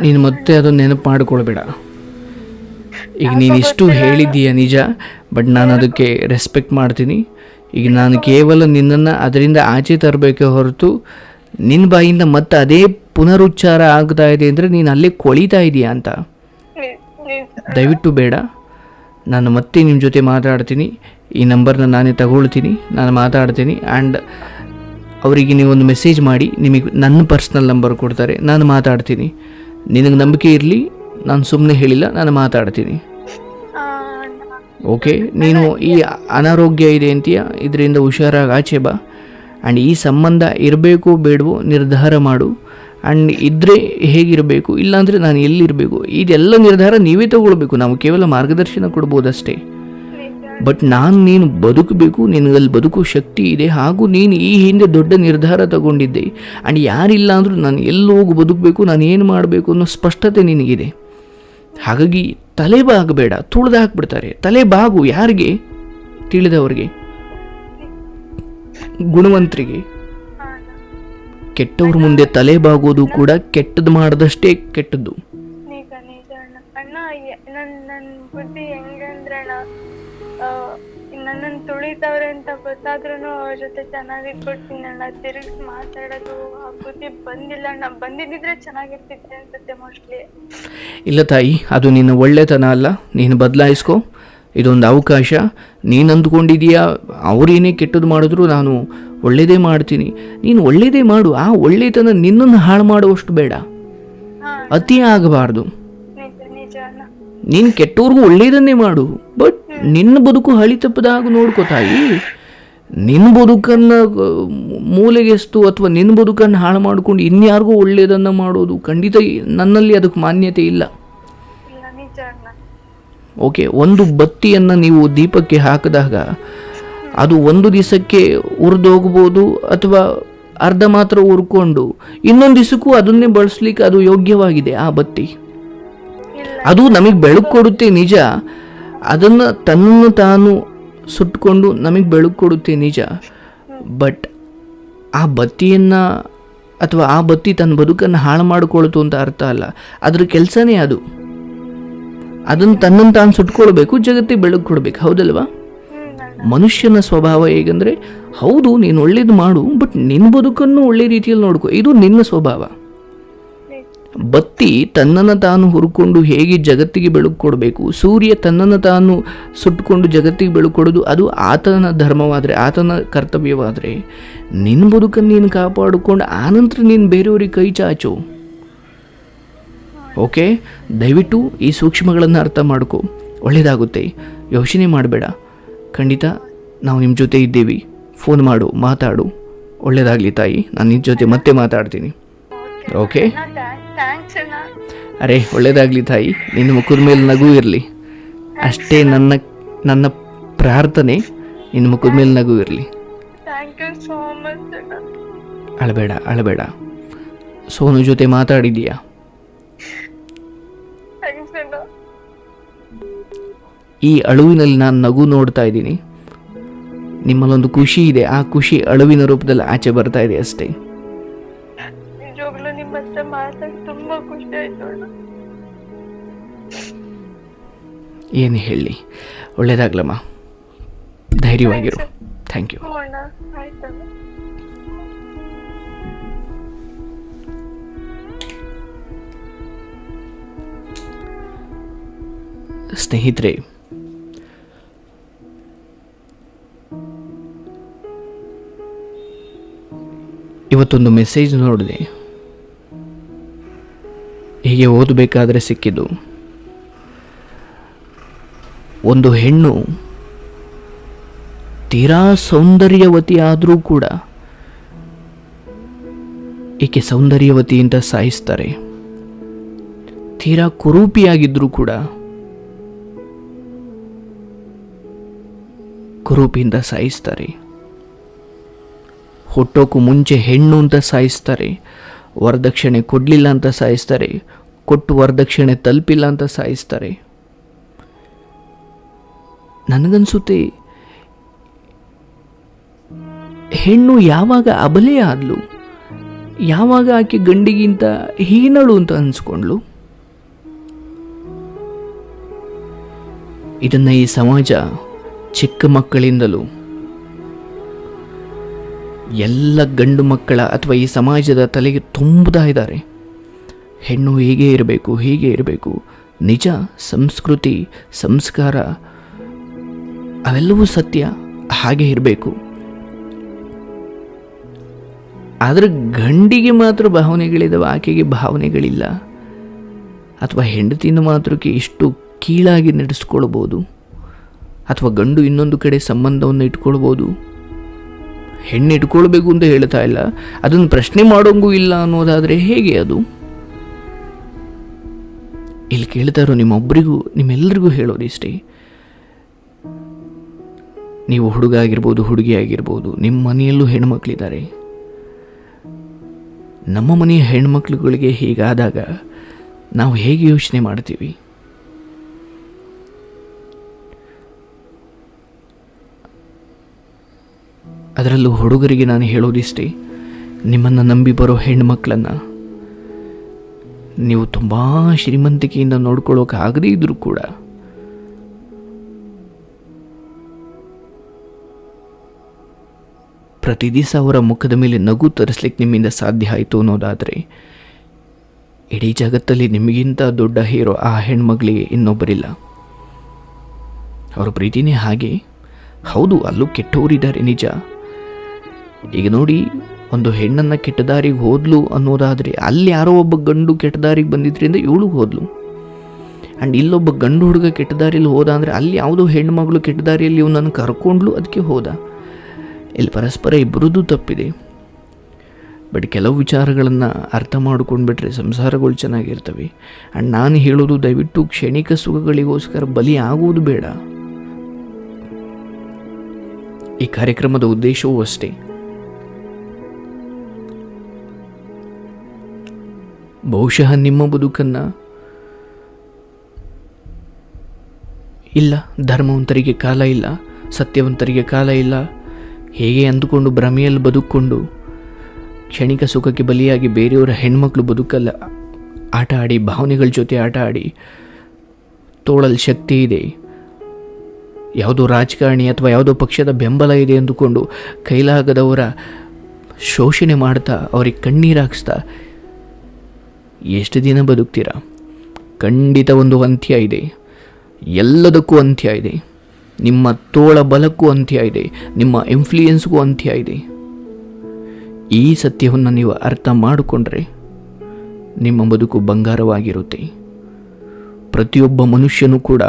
ನೀನು ಮತ್ತೆ ಅದನ್ನು ನೆನಪು ಮಾಡಿಕೊಳ್ಬೇಡ. ಈಗ ನೀನು ಇಷ್ಟು ಹೇಳಿದ್ದೀಯ ನಿಜ, ಬಟ್ ನಾನು ಅದಕ್ಕೆ ರೆಸ್ಪೆಕ್ಟ್ ಮಾಡ್ತೀನಿ. ಈಗ ನಾನು ಕೇವಲ ನಿನ್ನನ್ನು ಅದರಿಂದ ಆಚೆ ತರಬೇಕೆ ಹೊರತು, ನಿನ್ನ ಬಾಯಿಂದ ಮತ್ತೆ ಅದೇ ಪುನರುಚ್ಚಾರ ಆಗ್ತಾ ಇದೆ ಅಂದರೆ ನೀನು ಅಲ್ಲೇ ಕೊಳಿತಾ ಇದೆಯಾ ಅಂತ. ದಯವಿಟ್ಟು ಬೇಡ. ನಾನು ಮತ್ತೆ ನಿಮ್ಮ ಜೊತೆ ಮಾತಾಡ್ತೀನಿ, ಈ ನಂಬರ್ನ ನಾನೇ ತಗೊಳ್ತೀನಿ, ನಾನು ಮಾತಾಡ್ತೀನಿ. ಆ್ಯಂಡ್ ಅವರಿಗೆ ನೀವೊಂದು ಮೆಸೇಜ್ ಮಾಡಿ, ನಿಮಗೆ ನನ್ನ ಪರ್ಸ್ನಲ್ ನಂಬರ್ ಕೊಡ್ತಾರೆ, ನಾನು ಮಾತಾಡ್ತೀನಿ. ನಿನಗೆ ನಂಬಿಕೆ ಇರಲಿ, ನಾನು ಸುಮ್ಮನೆ ಹೇಳಿಲ್ಲ, ನಾನು ಮಾತಾಡ್ತೀನಿ. ಓಕೆ, ನೀನು ಈ ಅನಾರೋಗ್ಯ ಇದೆ ಅಂತೀಯ, ಇದರಿಂದ ಹುಷಾರಾಗಿ ಆಚೆ ಬಾ. ಆ್ಯಂಡ್ ಈ ಸಂಬಂಧ ಇರಬೇಕೋ ಬೇಡವೋ ನಿರ್ಧಾರ ಮಾಡು. ಆ್ಯಂಡ್ ಇದ್ದರೆ ಹೇಗಿರಬೇಕು, ಇಲ್ಲಾಂದರೆ ನಾನು ಎಲ್ಲಿರಬೇಕು, ಇದೆಲ್ಲ ನಿರ್ಧಾರ ನೀವೇ ತಗೊಳ್ಬೇಕು. ನಾವು ಕೇವಲ ಮಾರ್ಗದರ್ಶನ ಕೊಡ್ಬೋದಷ್ಟೇ. ಬಟ್ ನೀನು ಬದುಕಬೇಕು, ನಿನಗಲ್ಲಿ ಬದುಕೋ ಶಕ್ತಿ ಇದೆ. ಹಾಗೂ ನೀನು ಈ ಹಿಂದೆ ದೊಡ್ಡ ನಿರ್ಧಾರ ತಗೊಂಡಿದ್ದೆ. ಆ್ಯಂಡ್ ಯಾರಿಲ್ಲ ಅಂದರೂ ನಾನು ಎಲ್ಲಿ ಹೋಗಿ ಬದುಕಬೇಕು, ನಾನು ಏನು ಮಾಡಬೇಕು ಅನ್ನೋ ಸ್ಪಷ್ಟತೆ ನಿನಗಿದೆ. ಹಾಗಾಗಿ ತಲೆ ಬಾಗಬೇಡ, ತುಳಿದು ಹಾಕ್ಬಿಡ್ತಾರೆ. ತಲೆ ಬಾಗು. ಯಾರಿಗೆ? ತಿಳಿದವ್ರಿಗೆ, ಗುಣವಂತರಿಗೆ. ಕೆಟ್ಟವ್ರ ಮುಂದೆ ತಲೆ ಬಾಗೋದು ಕೂಡ ಕೆಟ್ಟದ್ದು ಮಾಡಿದಷ್ಟೇ ಕೆಟ್ಟದ್ದು. ನನ್ನ ಬುದ್ಧಿ ಹೆಂಗಂದ್ರೆ ಅಣ್ಣ, ನನ್ನನ್ನು ತುಳಿತವ್ರೆ ಅಂತ ಗೊತ್ತಾದ್ರೂ ಅವ್ರ ಜೊತೆ ಚೆನ್ನಾಗಿಟ್ಕೊಡ್ತೀನಿ ಅಣ್ಣ. ತಿರುಗಿಸಿ ಮಾತಾಡೋದು ಆ ಬುದ್ಧಿ ಬಂದಿಲ್ಲ ಅಣ್ಣ. ಬಂದಿದ್ದಿದ್ರೆ ಚೆನ್ನಾಗಿರ್ತಿದ್ದೆ ಅನ್ಸುತ್ತೆ ಮೋಸ್ಟ್ಲಿ. ಇಲ್ಲ ತಾಯಿ, ಅದು ನಿನ್ನ ಒಳ್ಳೆತನ ಅಲ್ಲ, ನೀನು ಬದಲಾಯಿಸ್ಕೊ. ಇದೊಂದು ಅವಕಾಶ. ನೀನು ಅಂದ್ಕೊಂಡಿದೀಯಾ ಅವರೇನೇ ಕೆಟ್ಟದ್ದು ಮಾಡಿದ್ರು ನಾನು ಒಳ್ಳೆಯದೇ ಮಾಡ್ತೀನಿ. ನೀನು ಒಳ್ಳೆಯದೇ ಮಾಡು. ಆ ಒಳ್ಳೆತನ ನಿನ್ನನ್ನು ಹಾಳು ಮಾಡುವಷ್ಟು ಬೇಡ, ಅತಿ ಆಗಬಾರ್ದು. ನೀನು ಕೆಟ್ಟವ್ರಿಗೂ ಒಳ್ಳೆಯದನ್ನೇ ಮಾಡು, ಬಟ್ ನಿನ್ನ ಬದುಕು ಹಳಿ ತಪ್ಪದಾಗ ನೋಡ್ಕೋ ತಾಯಿ. ನಿನ್ನ ಬದುಕನ್ನು ಮೂಲೆಗೆಸ್ತು ಅಥವಾ ನಿನ್ನ ಬದುಕನ್ನು ಹಾಳು ಮಾಡಿಕೊಂಡು ಇನ್ಯಾರಿಗೂ ಒಳ್ಳೆಯದನ್ನು ಮಾಡೋದು ಖಂಡಿತ ನನ್ನಲ್ಲಿ ಅದಕ್ಕೆ ಮಾನ್ಯತೆ ಇಲ್ಲ. ಇಲ್ಲ, ನಿಜ ಅಣ್ಣ. ಓಕೆ, ಒಂದು ಬತ್ತಿಯನ್ನು ನೀವು ದೀಪಕ್ಕೆ ಹಾಕಿದಾಗ ಅದು ಒಂದು ದಿವಸಕ್ಕೆ ಉರಿದೋಗ್ಬೋದು ಅಥವಾ ಅರ್ಧ ಮಾತ್ರ ಉರ್ಕೊಂಡು ಇನ್ನೊಂದು ದಿವಸಕ್ಕೂ ಅದನ್ನೇ ಬಳಸ್ಲಿಕ್ಕೆ ಅದು ಯೋಗ್ಯವಾಗಿದೆ. ಆ ಬತ್ತಿ ಇಲ್ಲ, ಅದು ನಮಗೆ ಬೆಳಕು ಕೊಡುತ್ತೆ ನಿಜ, ಅದನ್ನು ತನ್ನನ್ನು ತಾನು ಸುಟ್ಕೊಂಡು ನಮಗೆ ಬೆಳಕು ಕೊಡುತ್ತೆ ನಿಜ. ಬಟ್ ಆ ಬತ್ತಿಯನ್ನು ಅಥವಾ ಆ ಬತ್ತಿ ತನ್ನ ಬದುಕನ್ನು ಹಾಳು ಮಾಡಿಕೊಳ್ತು ಅಂತ ಅರ್ಥ ಅಲ್ಲ. ಅದ್ರ ಕೆಲಸನೇ ಅದು. ಅದನ್ನು ತನ್ನನ್ನು ತಾನು ಸುಟ್ಕೊಳ್ಬೇಕು, ಜಗತ್ತಿಗೆ ಬೆಳಕು ಕೊಡಬೇಕು. ಹೌದಲ್ವಾ? ಅಣ್ಣ. ಮನುಷ್ಯನ ಸ್ವಭಾವ ಹೇಗೆಂದರೆ, ಹೌದು ನೀನು ಒಳ್ಳೇದು ಮಾಡು, ಬಟ್ ನಿನ್ನ ಬದುಕನ್ನು ಒಳ್ಳೆ ರೀತಿಯಲ್ಲಿ ನೋಡ್ಕೊ. ಇದು ನಿನ್ನ ಸ್ವಭಾವ. ಬತ್ತಿ ತನ್ನನ್ನು ತಾನು ಹುರ್ಕೊಂಡು ಹೇಗೆ ಜಗತ್ತಿಗೆ ಬೆಳಕು ಕೊಡಬೇಕು, ಸೂರ್ಯ ತನ್ನನ್ನು ತಾನು ಸುಟ್ಟುಕೊಂಡು ಜಗತ್ತಿಗೆ ಬೆಳಕು ಕೊಡೋದು ಅದು ಆತನ ಧರ್ಮವಾದರೆ, ಆತನ ಕರ್ತವ್ಯವಾದರೆ, ನಿನ್ನ ಬದುಕನ್ನು ನೀನು ಕಾಪಾಡಿಕೊಂಡು ಆನಂತರ ನೀನು ಬೇರೆಯವ್ರಿಗೆ ಕೈ ಚಾಚು. ಓಕೆ, ದಯವಿಟ್ಟು ಈ ಸೂಕ್ಷ್ಮಗಳನ್ನು ಅರ್ಥ ಮಾಡ್ಕೊ, ಒಳ್ಳೆಯದಾಗುತ್ತೆ. ಯೋಚನೆ ಮಾಡಬೇಡ. ಖಂಡಿತ ನಾವು ನಿಮ್ಮ ಜೊತೆ ಇದ್ದೀವಿ. ಫೋನ್ ಮಾಡು, ಮಾತಾಡು. ಒಳ್ಳೆಯದಾಗಲಿ ತಾಯಿ. ನಾನು ನಿನ್ನ ಜೊತೆ ಮತ್ತೆ ಮಾತಾಡ್ತೀನಿ. ಓಕೆ? ಥ್ಯಾಂಕ್ಸ್ ಅಣ್ಣ. ಅರೆ, ಒಳ್ಳೆಯದಾಗಲಿ ತಾಯಿ. ನಿನ್ನ ಮುಖದ ಮೇಲೆ ನಗು ಇರಲಿ ಅಷ್ಟೇ. ನನ್ನ ಪ್ರಾರ್ಥನೆ ನಿನ್ನ ಮುಖದ ಮೇಲೆ ನಗು ಇರಲಿ. ಥ್ಯಾಂಕ್ ಯು ಸೋ ಮಚ್ ಅಣ್ಣ. ಅಳಬೇಡ, ಅಳಬೇಡ. ಸೋನು ಜೊತೆ ಮಾತಾಡಿದೀಯಾ? ಥ್ಯಾಂಕ್ಸ್ ಅಣ್ಣ. ಈ ಅಳುವಿನಲ್ಲಿ ನಾನು ನಗು ನೋಡ್ತಾ ಇದ್ದೀನಿ. ನಿಮ್ಮಲ್ಲೊಂದು ಖುಷಿ ಇದೆ, ಆ ಖುಷಿ ಅಳುವಿನ ರೂಪದಲ್ಲಿ ಆಚೆ ಬರ್ತಾ ಇದೆ ಅಷ್ಟೇ. ನಿಜವಾಗ್ಲೂ ನಿಮ್ಮ ಹತ್ರ ಮಾತಾಡಿ ತುಂಬಾ ಖುಷಿ ಆಯ್ತು ಅಣ್ಣ. ಏನು ಹೇಳಿ, ಒಳ್ಳೇದಾಗ್ಲಮ್ಮ. ಧೈರ್ಯವಾಗಿರು. Thank you. ಹ್ಞೂ ಅಣ್ಣ, ಆಯ್ತಣ್ಣ. ಸ್ನೇಹಿತರೆ, ಇವತ್ತೊಂದು ಮೆಸೇಜ್ ನೋಡಿದೆ, ಹೀಗೆ ಓದಬೇಕಾದ್ರೆ ಸಿಕ್ಕಿದ್ದು. ಒಂದು ಹೆಣ್ಣು ತೀರಾ ಸೌಂದರ್ಯವತಿ ಆದರೂ ಕೂಡ ಈಕೆ ಸೌಂದರ್ಯವತಿ ಅಂತ ಸಾಯಿಸ್ತಾರೆ. ತೀರಾ ಕುರೂಪಿಯಾಗಿದ್ದರೂ ಕೂಡ ಕುರೂಪಿಯಿಂದ ಸಾಯಿಸ್ತಾರೆ. ಹುಟ್ಟೋಕ್ಕೂ ಮುಂಚೆ ಹೆಣ್ಣು ಅಂತ ಸಾಯಿಸ್ತಾರೆ. ವರದಕ್ಷಿಣೆ ಕೊಡಲಿಲ್ಲ ಅಂತ ಸಾಯಿಸ್ತಾರೆ. ಕೊಟ್ಟು ವರದಕ್ಷಿಣೆ ತಲುಪಿಲ್ಲ ಅಂತ ಸಾಯಿಸ್ತಾರೆ. ನನಗನ್ಸುತ್ತೆ, ಹೆಣ್ಣು ಯಾವಾಗ ಅಬಲೆ ಆದ್ಲು, ಯಾವಾಗ ಆಕೆ ಗಂಡಿಗಿಂತ ಹೀನಳು ಅಂತ ಅನ್ಸ್ಕೊಂಡ್ಲು, ಇದನ್ನ ಈ ಸಮಾಜ ಚಿಕ್ಕ ಮಕ್ಕಳಿಂದಲೂ ಎಲ್ಲ ಗಂಡು ಮಕ್ಕಳ ಅಥವಾ ಈ ಸಮಾಜದ ತಲೆಗೆ ತುಂಬುತ್ತಾ ಇದ್ದಾರೆ. ಹೆಣ್ಣು ಹೀಗೆ ಇರಬೇಕು, ಹೀಗೆ ಇರಬೇಕು. ನಿಜ, ಸಂಸ್ಕೃತಿ, ಸಂಸ್ಕಾರ ಅವೆಲ್ಲವೂ ಸತ್ಯ, ಹಾಗೆ ಇರಬೇಕು. ಆದರೆ ಗಂಡಿಗೆ ಮಾತ್ರ ಭಾವನೆಗಳಿದ್ದಾವೆ, ಆಕೆಗೆ ಭಾವನೆಗಳಿಲ್ಲ. ಅಥವಾ ಹೆಂಡತಿನ ಮಾತ್ರಕ್ಕೆ ಇಷ್ಟು ಕೀಳಾಗಿ ನಡೆಸ್ಕೊಳ್ಬೋದು, ಅಥವಾ ಗಂಡು ಇನ್ನೊಂದು ಕಡೆ ಸಂಬಂಧವನ್ನು ಇಟ್ಕೊಳ್ಬೋದು. ಹೆಣ್ಣು ಇಟ್ಕೊಳ್ಬೇಕು ಅಂತ ಹೇಳ್ತಾ ಇಲ್ಲ, ಅದನ್ನು ಪ್ರಶ್ನೆ ಮಾಡೋಂಗೂ ಇಲ್ಲ ಅನ್ನೋದಾದರೆ ಹೇಗೆ ಅದು? ಇಲ್ಲಿ ಕೇಳ್ತಾ ಇರೋ ನಿಮ್ಮೊಬ್ಬರಿಗೂ, ನಿಮ್ಮೆಲ್ಲರಿಗೂ ಹೇಳೋದಿಷ್ಟೇ, ನೀವು ಹುಡುಗ ಆಗಿರ್ಬೋದು, ಹುಡುಗಿ ಆಗಿರ್ಬೋದು, ನಿಮ್ಮ ಮನೆಯಲ್ಲೂ ಹೆಣ್ಮಕ್ಳಿದ್ದಾರೆ. ನಮ್ಮ ಮನೆಯ ಹೆಣ್ಮಕ್ಳುಗಳಿಗೆ ಹೀಗಾದಾಗ ನಾವು ಹೇಗೆ ಯೋಚನೆ ಮಾಡ್ತೀವಿ? ಅದರಲ್ಲೂ ಹುಡುಗರಿಗೆ ನಾನು ಹೇಳೋದಿಷ್ಟೇ, ನಿಮ್ಮನ್ನು ನಂಬಿ ಬರೋ ಹೆಣ್ಮಕ್ಳನ್ನು ನೀವು ತುಂಬ ಶ್ರೀಮಂತಿಕೆಯಿಂದ ನೋಡ್ಕೊಳ್ಳೋಕೆ ಆಗದೇ ಇದ್ರೂ ಕೂಡ ಪ್ರತಿ ದಿವಸ ಅವರ ಮುಖದ ಮೇಲೆ ನಗು ತರಿಸ್ಲಿಕ್ಕೆ ನಿಮ್ಮಿಂದ ಸಾಧ್ಯ ಆಯಿತು ಅನ್ನೋದಾದರೆ, ಇಡೀ ಜಗತ್ತಲ್ಲಿ ನಿಮಗಿಂತ ದೊಡ್ಡ ಹೀರೋ ಆ ಹೆಣ್ಮಗಳಿಗೆ ಇನ್ನೊಬ್ಬರಿಲ್ಲ. ಅವರ ಪ್ರೀತಿನೇ ಹಾಗೆ. ಹೌದು, ಅಲ್ಲೂ ಕೆಟ್ಟವರಿದ್ದಾರೆ ನಿಜ. ಈಗ ನೋಡಿ, ಒಂದು ಹೆಣ್ಣನ್ನು ಕೆಟ್ಟ ದಾರಿಗೆ ಹೋದ್ಲು ಅನ್ನೋದಾದರೆ, ಅಲ್ಲಿ ಯಾರೋ ಒಬ್ಬ ಗಂಡು ಕೆಟ್ಟ ದಾರಿಗೆ ಬಂದಿದ್ರಿಂದ ಇವಳು ಹೋದ್ಲು. ಆ್ಯಂಡ್ ಇಲ್ಲೊಬ್ಬ ಗಂಡು ಹುಡುಗ ಕೆಟ್ಟ ದಾರಿಯಲ್ಲಿ ಹೋದ ಅಂದರೆ ಅಲ್ಲಿ ಯಾವುದೋ ಹೆಣ್ಮಗಳು ಕೆಟ್ಟ ದಾರಿಯಲ್ಲಿ ಇವನನ್ನು ಕರ್ಕೊಂಡ್ಲು, ಅದಕ್ಕೆ ಹೋದ. ಇಲ್ಲಿ ಪರಸ್ಪರ ಇಬ್ಬರದ್ದು ತಪ್ಪಿದೆ. ಬಟ್ ಕೆಲವು ವಿಚಾರಗಳನ್ನು ಅರ್ಥ ಮಾಡ್ಕೊಂಡ್ಬಿಟ್ರೆ ಸಂಸಾರಗಳು ಚೆನ್ನಾಗಿರ್ತವೆ. ಆ್ಯಂಡ್ ನಾನು ಹೇಳೋದು, ದಯವಿಟ್ಟು ಕ್ಷಣಿಕ ಸುಖಗಳಿಗೋಸ್ಕರ ಬಲಿ ಆಗುವುದು ಬೇಡ. ಈ ಕಾರ್ಯಕ್ರಮದ ಉದ್ದೇಶವೂ ಅಷ್ಟೇ. ಬಹುಶಃ ನಿಮ್ಮ ಬದುಕನ್ನು ಇಲ್ಲ, ಧರ್ಮವಂತರಿಗೆ ಕಾಲ ಇಲ್ಲ, ಸತ್ಯವಂತರಿಗೆ ಕಾಲ ಇಲ್ಲ, ಹೇಗೆ ಅಂದುಕೊಂಡು ಭ್ರಮೆಯಲ್ಲಿ ಬದುಕೊಂಡು ಕ್ಷಣಿಕ ಸುಖಕ್ಕೆ ಬಲಿಯಾಗಿ ಬೇರೆಯವರ ಹೆಣ್ಮಕ್ಳು ಬದುಕಲ್ಲ ಆಟ ಆಡಿ, ಭಾವನೆಗಳ ಜೊತೆ ಆಟ ಆಡಿ, ತೋಳಲ್ಲಿ ಶಕ್ತಿ ಇದೆ, ಯಾವುದೋ ರಾಜಕಾರಣಿ ಅಥವಾ ಯಾವುದೋ ಪಕ್ಷದ ಬೆಂಬಲ ಇದೆ ಅಂದುಕೊಂಡು ಕೈಲಾಗದವರ ಶೋಷಣೆ ಮಾಡ್ತಾ ಅವ್ರಿಗೆ ಕಣ್ಣೀರು ಹಾಕ್ಸ್ತಾ ಎಷ್ಟು ದಿನ ಬದುಕ್ತೀರಾ? ಖಂಡಿತ ಒಂದು ಅಂತ್ಯ ಇದೆ. ಎಲ್ಲದಕ್ಕೂ ಅಂತ್ಯ ಇದೆ. ನಿಮ್ಮ ತೋಳ ಬಲಕ್ಕೂ ಅಂತ್ಯ ಇದೆ. ನಿಮ್ಮ ಇನ್ಫ್ಲೂಯೆನ್ಸ್ಗೂ ಅಂತ್ಯ ಇದೆ. ಈ ಸತ್ಯವನ್ನು ನೀವು ಅರ್ಥ ಮಾಡಿಕೊಂಡ್ರೆ ನಿಮ್ಮ ಬದುಕು ಬಂಗಾರವಾಗಿರುತ್ತೆ. ಪ್ರತಿಯೊಬ್ಬ ಮನುಷ್ಯನೂ ಕೂಡ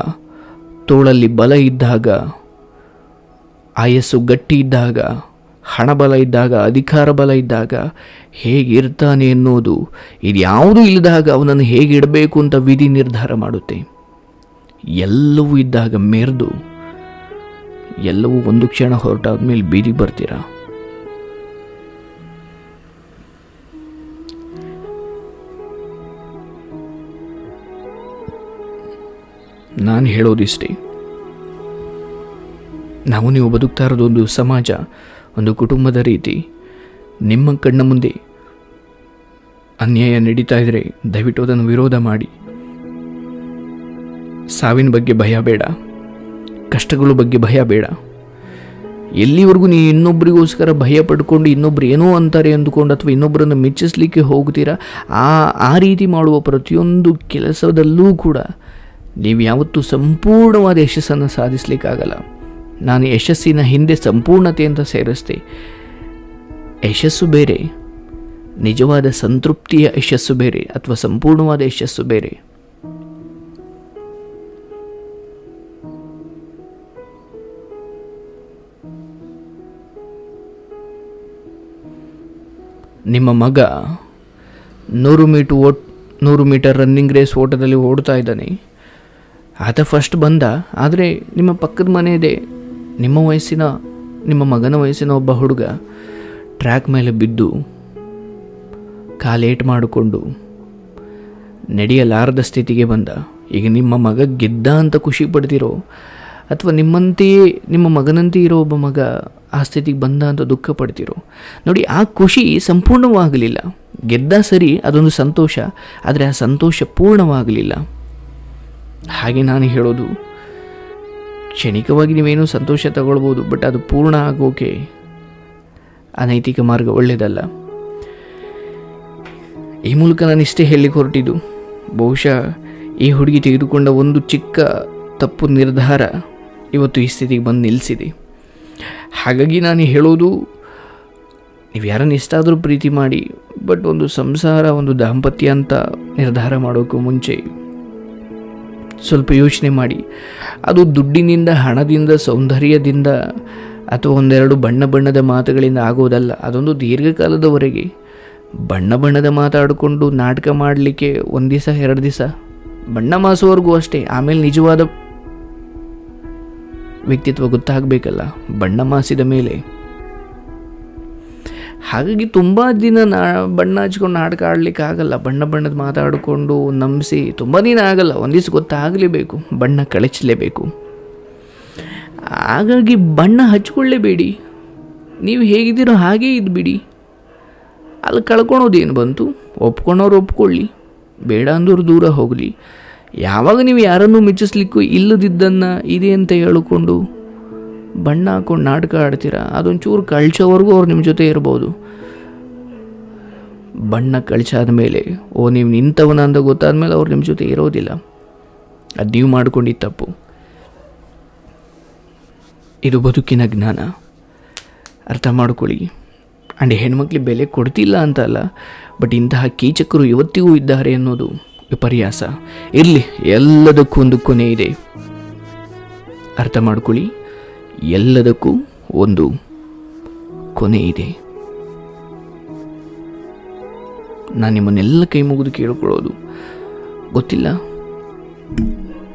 ತೋಳಲ್ಲಿ ಬಲ ಇದ್ದಾಗ, ಆಯಸ್ಸು ಗಟ್ಟಿ ಇದ್ದಾಗ, ಹಣಬಲ ಇದ್ದಾಗ, ಅಧಿಕಾರ ಬಲ ಇದ್ದಾಗ ಹೇಗಿರ್ತಾನೆ ಅನ್ನೋದು ಇದ್ಯಾವುದೂ ಇಲ್ಲದಾಗ ಅವನನ್ನು ಹೇಗಿಡಬೇಕು ಅಂತ ವಿಧಿ ನಿರ್ಧಾರ ಮಾಡುತ್ತೆ. ಎಲ್ಲವೂ ಇದ್ದಾಗ ಮೆರೆದು ಎಲ್ಲವೂ ಒಂದು ಕ್ಷಣ ಹೊರಟಾದ ಮೇಲೆ ಬೀದಿಗೆ ಬರ್ತೀರಾ. ನಾನು ಹೇಳೋದಿಷ್ಟೇ, ನಾವು ನೀವು ಬದುಕ್ತಾ ಇರೋದು ಒಂದು ಸಮಾಜ, ಒಂದು ಕುಟುಂಬದ ರೀತಿ. ನಿಮ್ಮ ಕಣ್ಣ ಮುಂದೆ ಅನ್ಯಾಯ ನಡೀತಾ ಇದ್ದರೆ ದಯವಿಟ್ಟು ಅದನ್ನು ವಿರೋಧ ಮಾಡಿ. ಸಾವಿನ ಬಗ್ಗೆ ಭಯ ಬೇಡ, ಕಷ್ಟಗಳ ಬಗ್ಗೆ ಭಯ ಬೇಡ. ಎಲ್ಲಿವರೆಗೂ ನೀವು ಇನ್ನೊಬ್ಬರಿಗೋಸ್ಕರ ಭಯ ಪಡ್ಕೊಂಡು ಇನ್ನೊಬ್ರು ಏನೋ ಅಂತಾರೆ ಅಂದುಕೊಂಡು ಅಥವಾ ಇನ್ನೊಬ್ಬರನ್ನು ಮೆಚ್ಚಿಸ್ಲಿಕ್ಕೆ ಹೋಗ್ತೀರಾ, ಆ ರೀತಿ ಮಾಡುವ ಪ್ರತಿಯೊಂದು ಕೆಲಸದಲ್ಲೂ ಕೂಡ ನೀವು ಯಾವತ್ತೂ ಸಂಪೂರ್ಣವಾದ ಯಶಸ್ಸನ್ನು ಸಾಧಿಸಲಿಕ್ಕಾಗಲ್ಲ. ನಾನು ಯಶಸ್ಸಿನ ಹಿಂದೆ ಸಂಪೂರ್ಣತೆ ಅಂತ ಸೇರಿಸ್ತೆ. ಯಶಸ್ಸು ಬೇರೆ, ನಿಜವಾದ ಸಂತೃಪ್ತಿಯ ಯಶಸ್ಸು ಬೇರೆ, ಅಥವಾ ಸಂಪೂರ್ಣವಾದ ಯಶಸ್ಸು ಬೇರೆ. ನಿಮ್ಮ ಮಗ 100 ಮೀಟರ್ ರನ್ನಿಂಗ್ ರೇಸ್ ಓಟದಲ್ಲಿ ಓಡ್ತಾ ಇದ್ದಾನೆ. ಆತ ಫಸ್ಟ್ ಬಂದ. ಆದರೆ ನಿಮ್ಮ ಪಕ್ಕದ ಮನೆಯದೇ ನಿಮ್ಮ ಮಗನ ವಯಸ್ಸಿನ ಒಬ್ಬ ಹುಡುಗ ಟ್ರ್ಯಾಕ್ ಮೇಲೆ ಬಿದ್ದು ಕಾಲೇಟ್ ಮಾಡಿಕೊಂಡು ನಡೆಯಲಾರದ ಸ್ಥಿತಿಗೆ ಬಂದ. ಈಗ ನಿಮ್ಮ ಮಗ ಗೆದ್ದ ಅಂತ ಖುಷಿ ಪಡ್ತಿರೋ, ಅಥವಾ ನಿಮ್ಮಂತೆಯೇ ನಿಮ್ಮ ಮಗನಂತೆ ಇರೋ ಒಬ್ಬ ಮಗ ಆ ಸ್ಥಿತಿಗೆ ಬಂದ ಅಂತ ದುಃಖ ಪಡ್ತಿರೋ? ನೋಡಿ, ಆ ಖುಷಿ ಸಂಪೂರ್ಣವಾಗಲಿಲ್ಲ. ಗೆದ್ದ ಸರಿ, ಅದೊಂದು ಸಂತೋಷ, ಆದರೆ ಆ ಸಂತೋಷ ಪೂರ್ಣವಾಗಲಿಲ್ಲ. ಹಾಗೆ ನಾನು ಹೇಳೋದು, ಕ್ಷಣಿಕವಾಗಿ ನೀವೇನೋ ಸಂತೋಷ ತಗೊಳ್ಬೋದು, ಬಟ್ ಅದು ಪೂರ್ಣ ಆಗೋಕೆ ಅನೈತಿಕ ಮಾರ್ಗ ಒಳ್ಳೆಯದಲ್ಲ. ಈ ಮೂಲಕ ನಾನು ಇಷ್ಟೇ ಹೇಳಲಿಕ್ಕೆ ಹೊರಟಿದ್ದು. ಬಹುಶಃ ಈ ಹುಡುಗಿ ತೆಗೆದುಕೊಂಡ ಒಂದು ಚಿಕ್ಕ ತಪ್ಪು ನಿರ್ಧಾರ ಇವತ್ತು ಈ ಸ್ಥಿತಿಗೆ ಬಂದು ನಿಲ್ಲಿಸಿದೆ. ಹಾಗಾಗಿ ನಾನು ಹೇಳೋದು, ನೀವು ಯಾರನ್ನು ಎಷ್ಟಾದರೂ ಪ್ರೀತಿ ಮಾಡಿ, ಬಟ್ ಒಂದು ಸಂಸಾರ, ಒಂದು ದಾಂಪತ್ಯ ಅಂತ ನಿರ್ಧಾರ ಮಾಡೋಕ್ಕೂ ಮುಂಚೆ ಸ್ವಲ್ಪ ಯೋಚನೆ ಮಾಡಿ. ಅದು ದುಡ್ಡಿನಿಂದ, ಹಣದಿಂದ, ಸೌಂದರ್ಯದಿಂದ ಅಥವಾ ಒಂದೆರಡು ಬಣ್ಣದ ಮಾತುಗಳಿಂದ ಆಗೋದಲ್ಲ. ಅದೊಂದು ದೀರ್ಘಕಾಲದವರೆಗೆ ಬಣ್ಣದ ಮಾತಾಡಿಕೊಂಡು ನಾಟಕ ಮಾಡಲಿಕ್ಕೆ 1 ದಿವಸ 2 ದಿವಸ ಬಣ್ಣ ಮಾಸುವವರೆಗೂ ಅಷ್ಟೇ. ಆಮೇಲೆ ನಿಜವಾದ ವ್ಯಕ್ತಿತ್ವ ಗೊತ್ತಾಗಬೇಕಲ್ಲ ಬಣ್ಣ ಮಾಸಿದ ಮೇಲೆ. ಹಾಗಾಗಿ ತುಂಬ ದಿನ ಬಣ್ಣ ಹಚ್ಕೊಂಡು ನಾಟಕ ಆಡಲಿಕ್ಕೆ ಆಗಲ್ಲ. ಬಣ್ಣದ ಮಾತಾಡಿಕೊಂಡು ನಂಬಿಸಿ ತುಂಬ ದಿನ ಆಗಲ್ಲ. 1 ದಿವಸ ಗೊತ್ತಾಗಲೇಬೇಕು, ಬಣ್ಣ ಕಳಚಲೇಬೇಕು. ಹಾಗಾಗಿ ಬಣ್ಣ ಹಚ್ಕೊಳ್ಳೇಬೇಡಿ. ನೀವು ಹೇಗಿದ್ದೀರೋ ಹಾಗೇ ಇದ್ಬಿಡಿ. ಅಲ್ಲಿ ಕಳ್ಕೊಳೋದೇನು ಬಂತು? ಒಪ್ಕೊಂಡವ್ರು ಒಪ್ಕೊಳ್ಳಿ, ಬೇಡ ಅಂದವ್ರು ದೂರ ಹೋಗಲಿ. ಯಾವಾಗ ನೀವು ಯಾರನ್ನೂ ಮೆಚ್ಚಿಸ್ಲಿಕ್ಕೂ ಇಲ್ಲದಿದ್ದನ್ನು ಇದೆ ಅಂತ ಹೇಳಿಕೊಂಡು ಬಣ್ಣ ಹಾಕ್ಕೊಂಡು ನಾಟಕ ಆಡ್ತೀರಾ, ಅದೊಂಚೂರು ಕಳ್ಚೋವರೆಗೂ ಅವ್ರು ನಿಮ್ಮ ಜೊತೆ ಇರ್ಬೋದು. ಬಣ್ಣ ಕಳ್ಚಾದ ಮೇಲೆ, ನೀವು ನಿಂತವನ ಅಂತ ಗೊತ್ತಾದ ಮೇಲೆ ಅವ್ರು ನಿಮ್ಮ ಜೊತೆ ಇರೋದಿಲ್ಲ. ಅದು ನೀವು ಮಾಡ್ಕೊಂಡಿದ್ದು ತಪ್ಪು. ಇದು ಬದುಕಿನ ಜ್ಞಾನ, ಅರ್ಥ ಮಾಡ್ಕೊಳ್ಳಿ. ಆ್ಯಂಡ್ ಹೆಣ್ಮಕ್ಳಿಗೆ ಬೆಲೆ ಕೊಡ್ತಿಲ್ಲ ಅಂತ ಅಲ್ಲ, ಬಟ್ ಇಂತಹ ಕೀಚಕರು ಇವತ್ತಿಗೂ ಇದ್ದಾರೆ ಅನ್ನೋದು ವಿಪರ್ಯಾಸ. ಇರಲಿ, ಎಲ್ಲದಕ್ಕೂ ಒಂದು ಕೊನೆ ಇದೆ, ಅರ್ಥ ಮಾಡ್ಕೊಳ್ಳಿ. ಎಲ್ಲದಕ್ಕೂ ಒಂದು ಕೊನೆ ಇದೆ. ನಾನು ನಿಮ್ಮನ್ನೆಲ್ಲ ಕೈ ಮುಗಿದು ಕೇಳ್ಕೊಳ್ಳೋದು, ಗೊತ್ತಿಲ್ಲ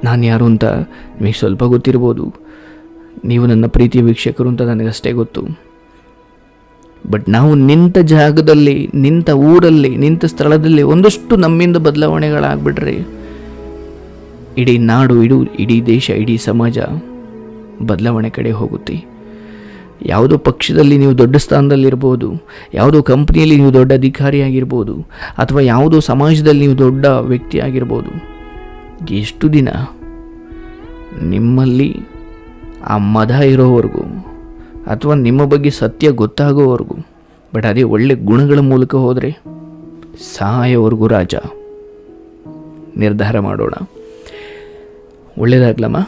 ನಾನು ಯಾರು ಅಂತ ನಿಮಗೆ ಸ್ವಲ್ಪ ಗೊತ್ತಿರ್ಬೋದು, ನೀವು ನನ್ನ ಪ್ರೀತಿಯ ವೀಕ್ಷಕರು ಅಂತ ನನಗಷ್ಟೇ ಗೊತ್ತು. ಬಟ್ ನಾವು ನಿಂತ ಜಾಗದಲ್ಲಿ, ನಿಂತ ಊರಲ್ಲಿ, ನಿಂತ ಸ್ಥಳದಲ್ಲಿ ಒಂದಷ್ಟು ನಮ್ಮಿಂದ ಬದಲಾವಣೆಗಳಾಗ್ಬಿಟ್ರೆ ಇಡೀ ನಾಡು, ಇಡೀ ದೇಶ, ಇಡೀ ಸಮಾಜ ಬದಲಾವಣೆ ಕಡೆ ಹೋಗುತ್ತೆ. ಯಾವುದೋ ಪಕ್ಷದಲ್ಲಿ ನೀವು ದೊಡ್ಡ ಸ್ಥಾನದಲ್ಲಿರ್ಬೋದು, ಯಾವುದೋ ಕಂಪ್ನಿಯಲ್ಲಿ ನೀವು ದೊಡ್ಡ ಅಧಿಕಾರಿಯಾಗಿರ್ಬೋದು, ಅಥವಾ ಯಾವುದೋ ಸಮಾಜದಲ್ಲಿ ನೀವು ದೊಡ್ಡ ವ್ಯಕ್ತಿ ಆಗಿರ್ಬೋದು. ಎಷ್ಟು ದಿನ ನಿಮ್ಮಲ್ಲಿ ಆ ಮದ ಇರೋವರೆಗೂ, ಅಥವಾ ನಿಮ್ಮ ಬಗ್ಗೆ ಸತ್ಯ ಗೊತ್ತಾಗೋವರೆಗೂ, ಬಟ್ ಅದೇ ಒಳ್ಳೆ ಗುಣಗಳ ಮೂಲಕ ಹೋದರೆ ಸಾಯೋವರೆಗೂ ರಾಜ. ನಿರ್ಧಾರ ಮಾಡೋಣ. ಒಳ್ಳೆಯದಾಗ್ಲಮ್ಮ.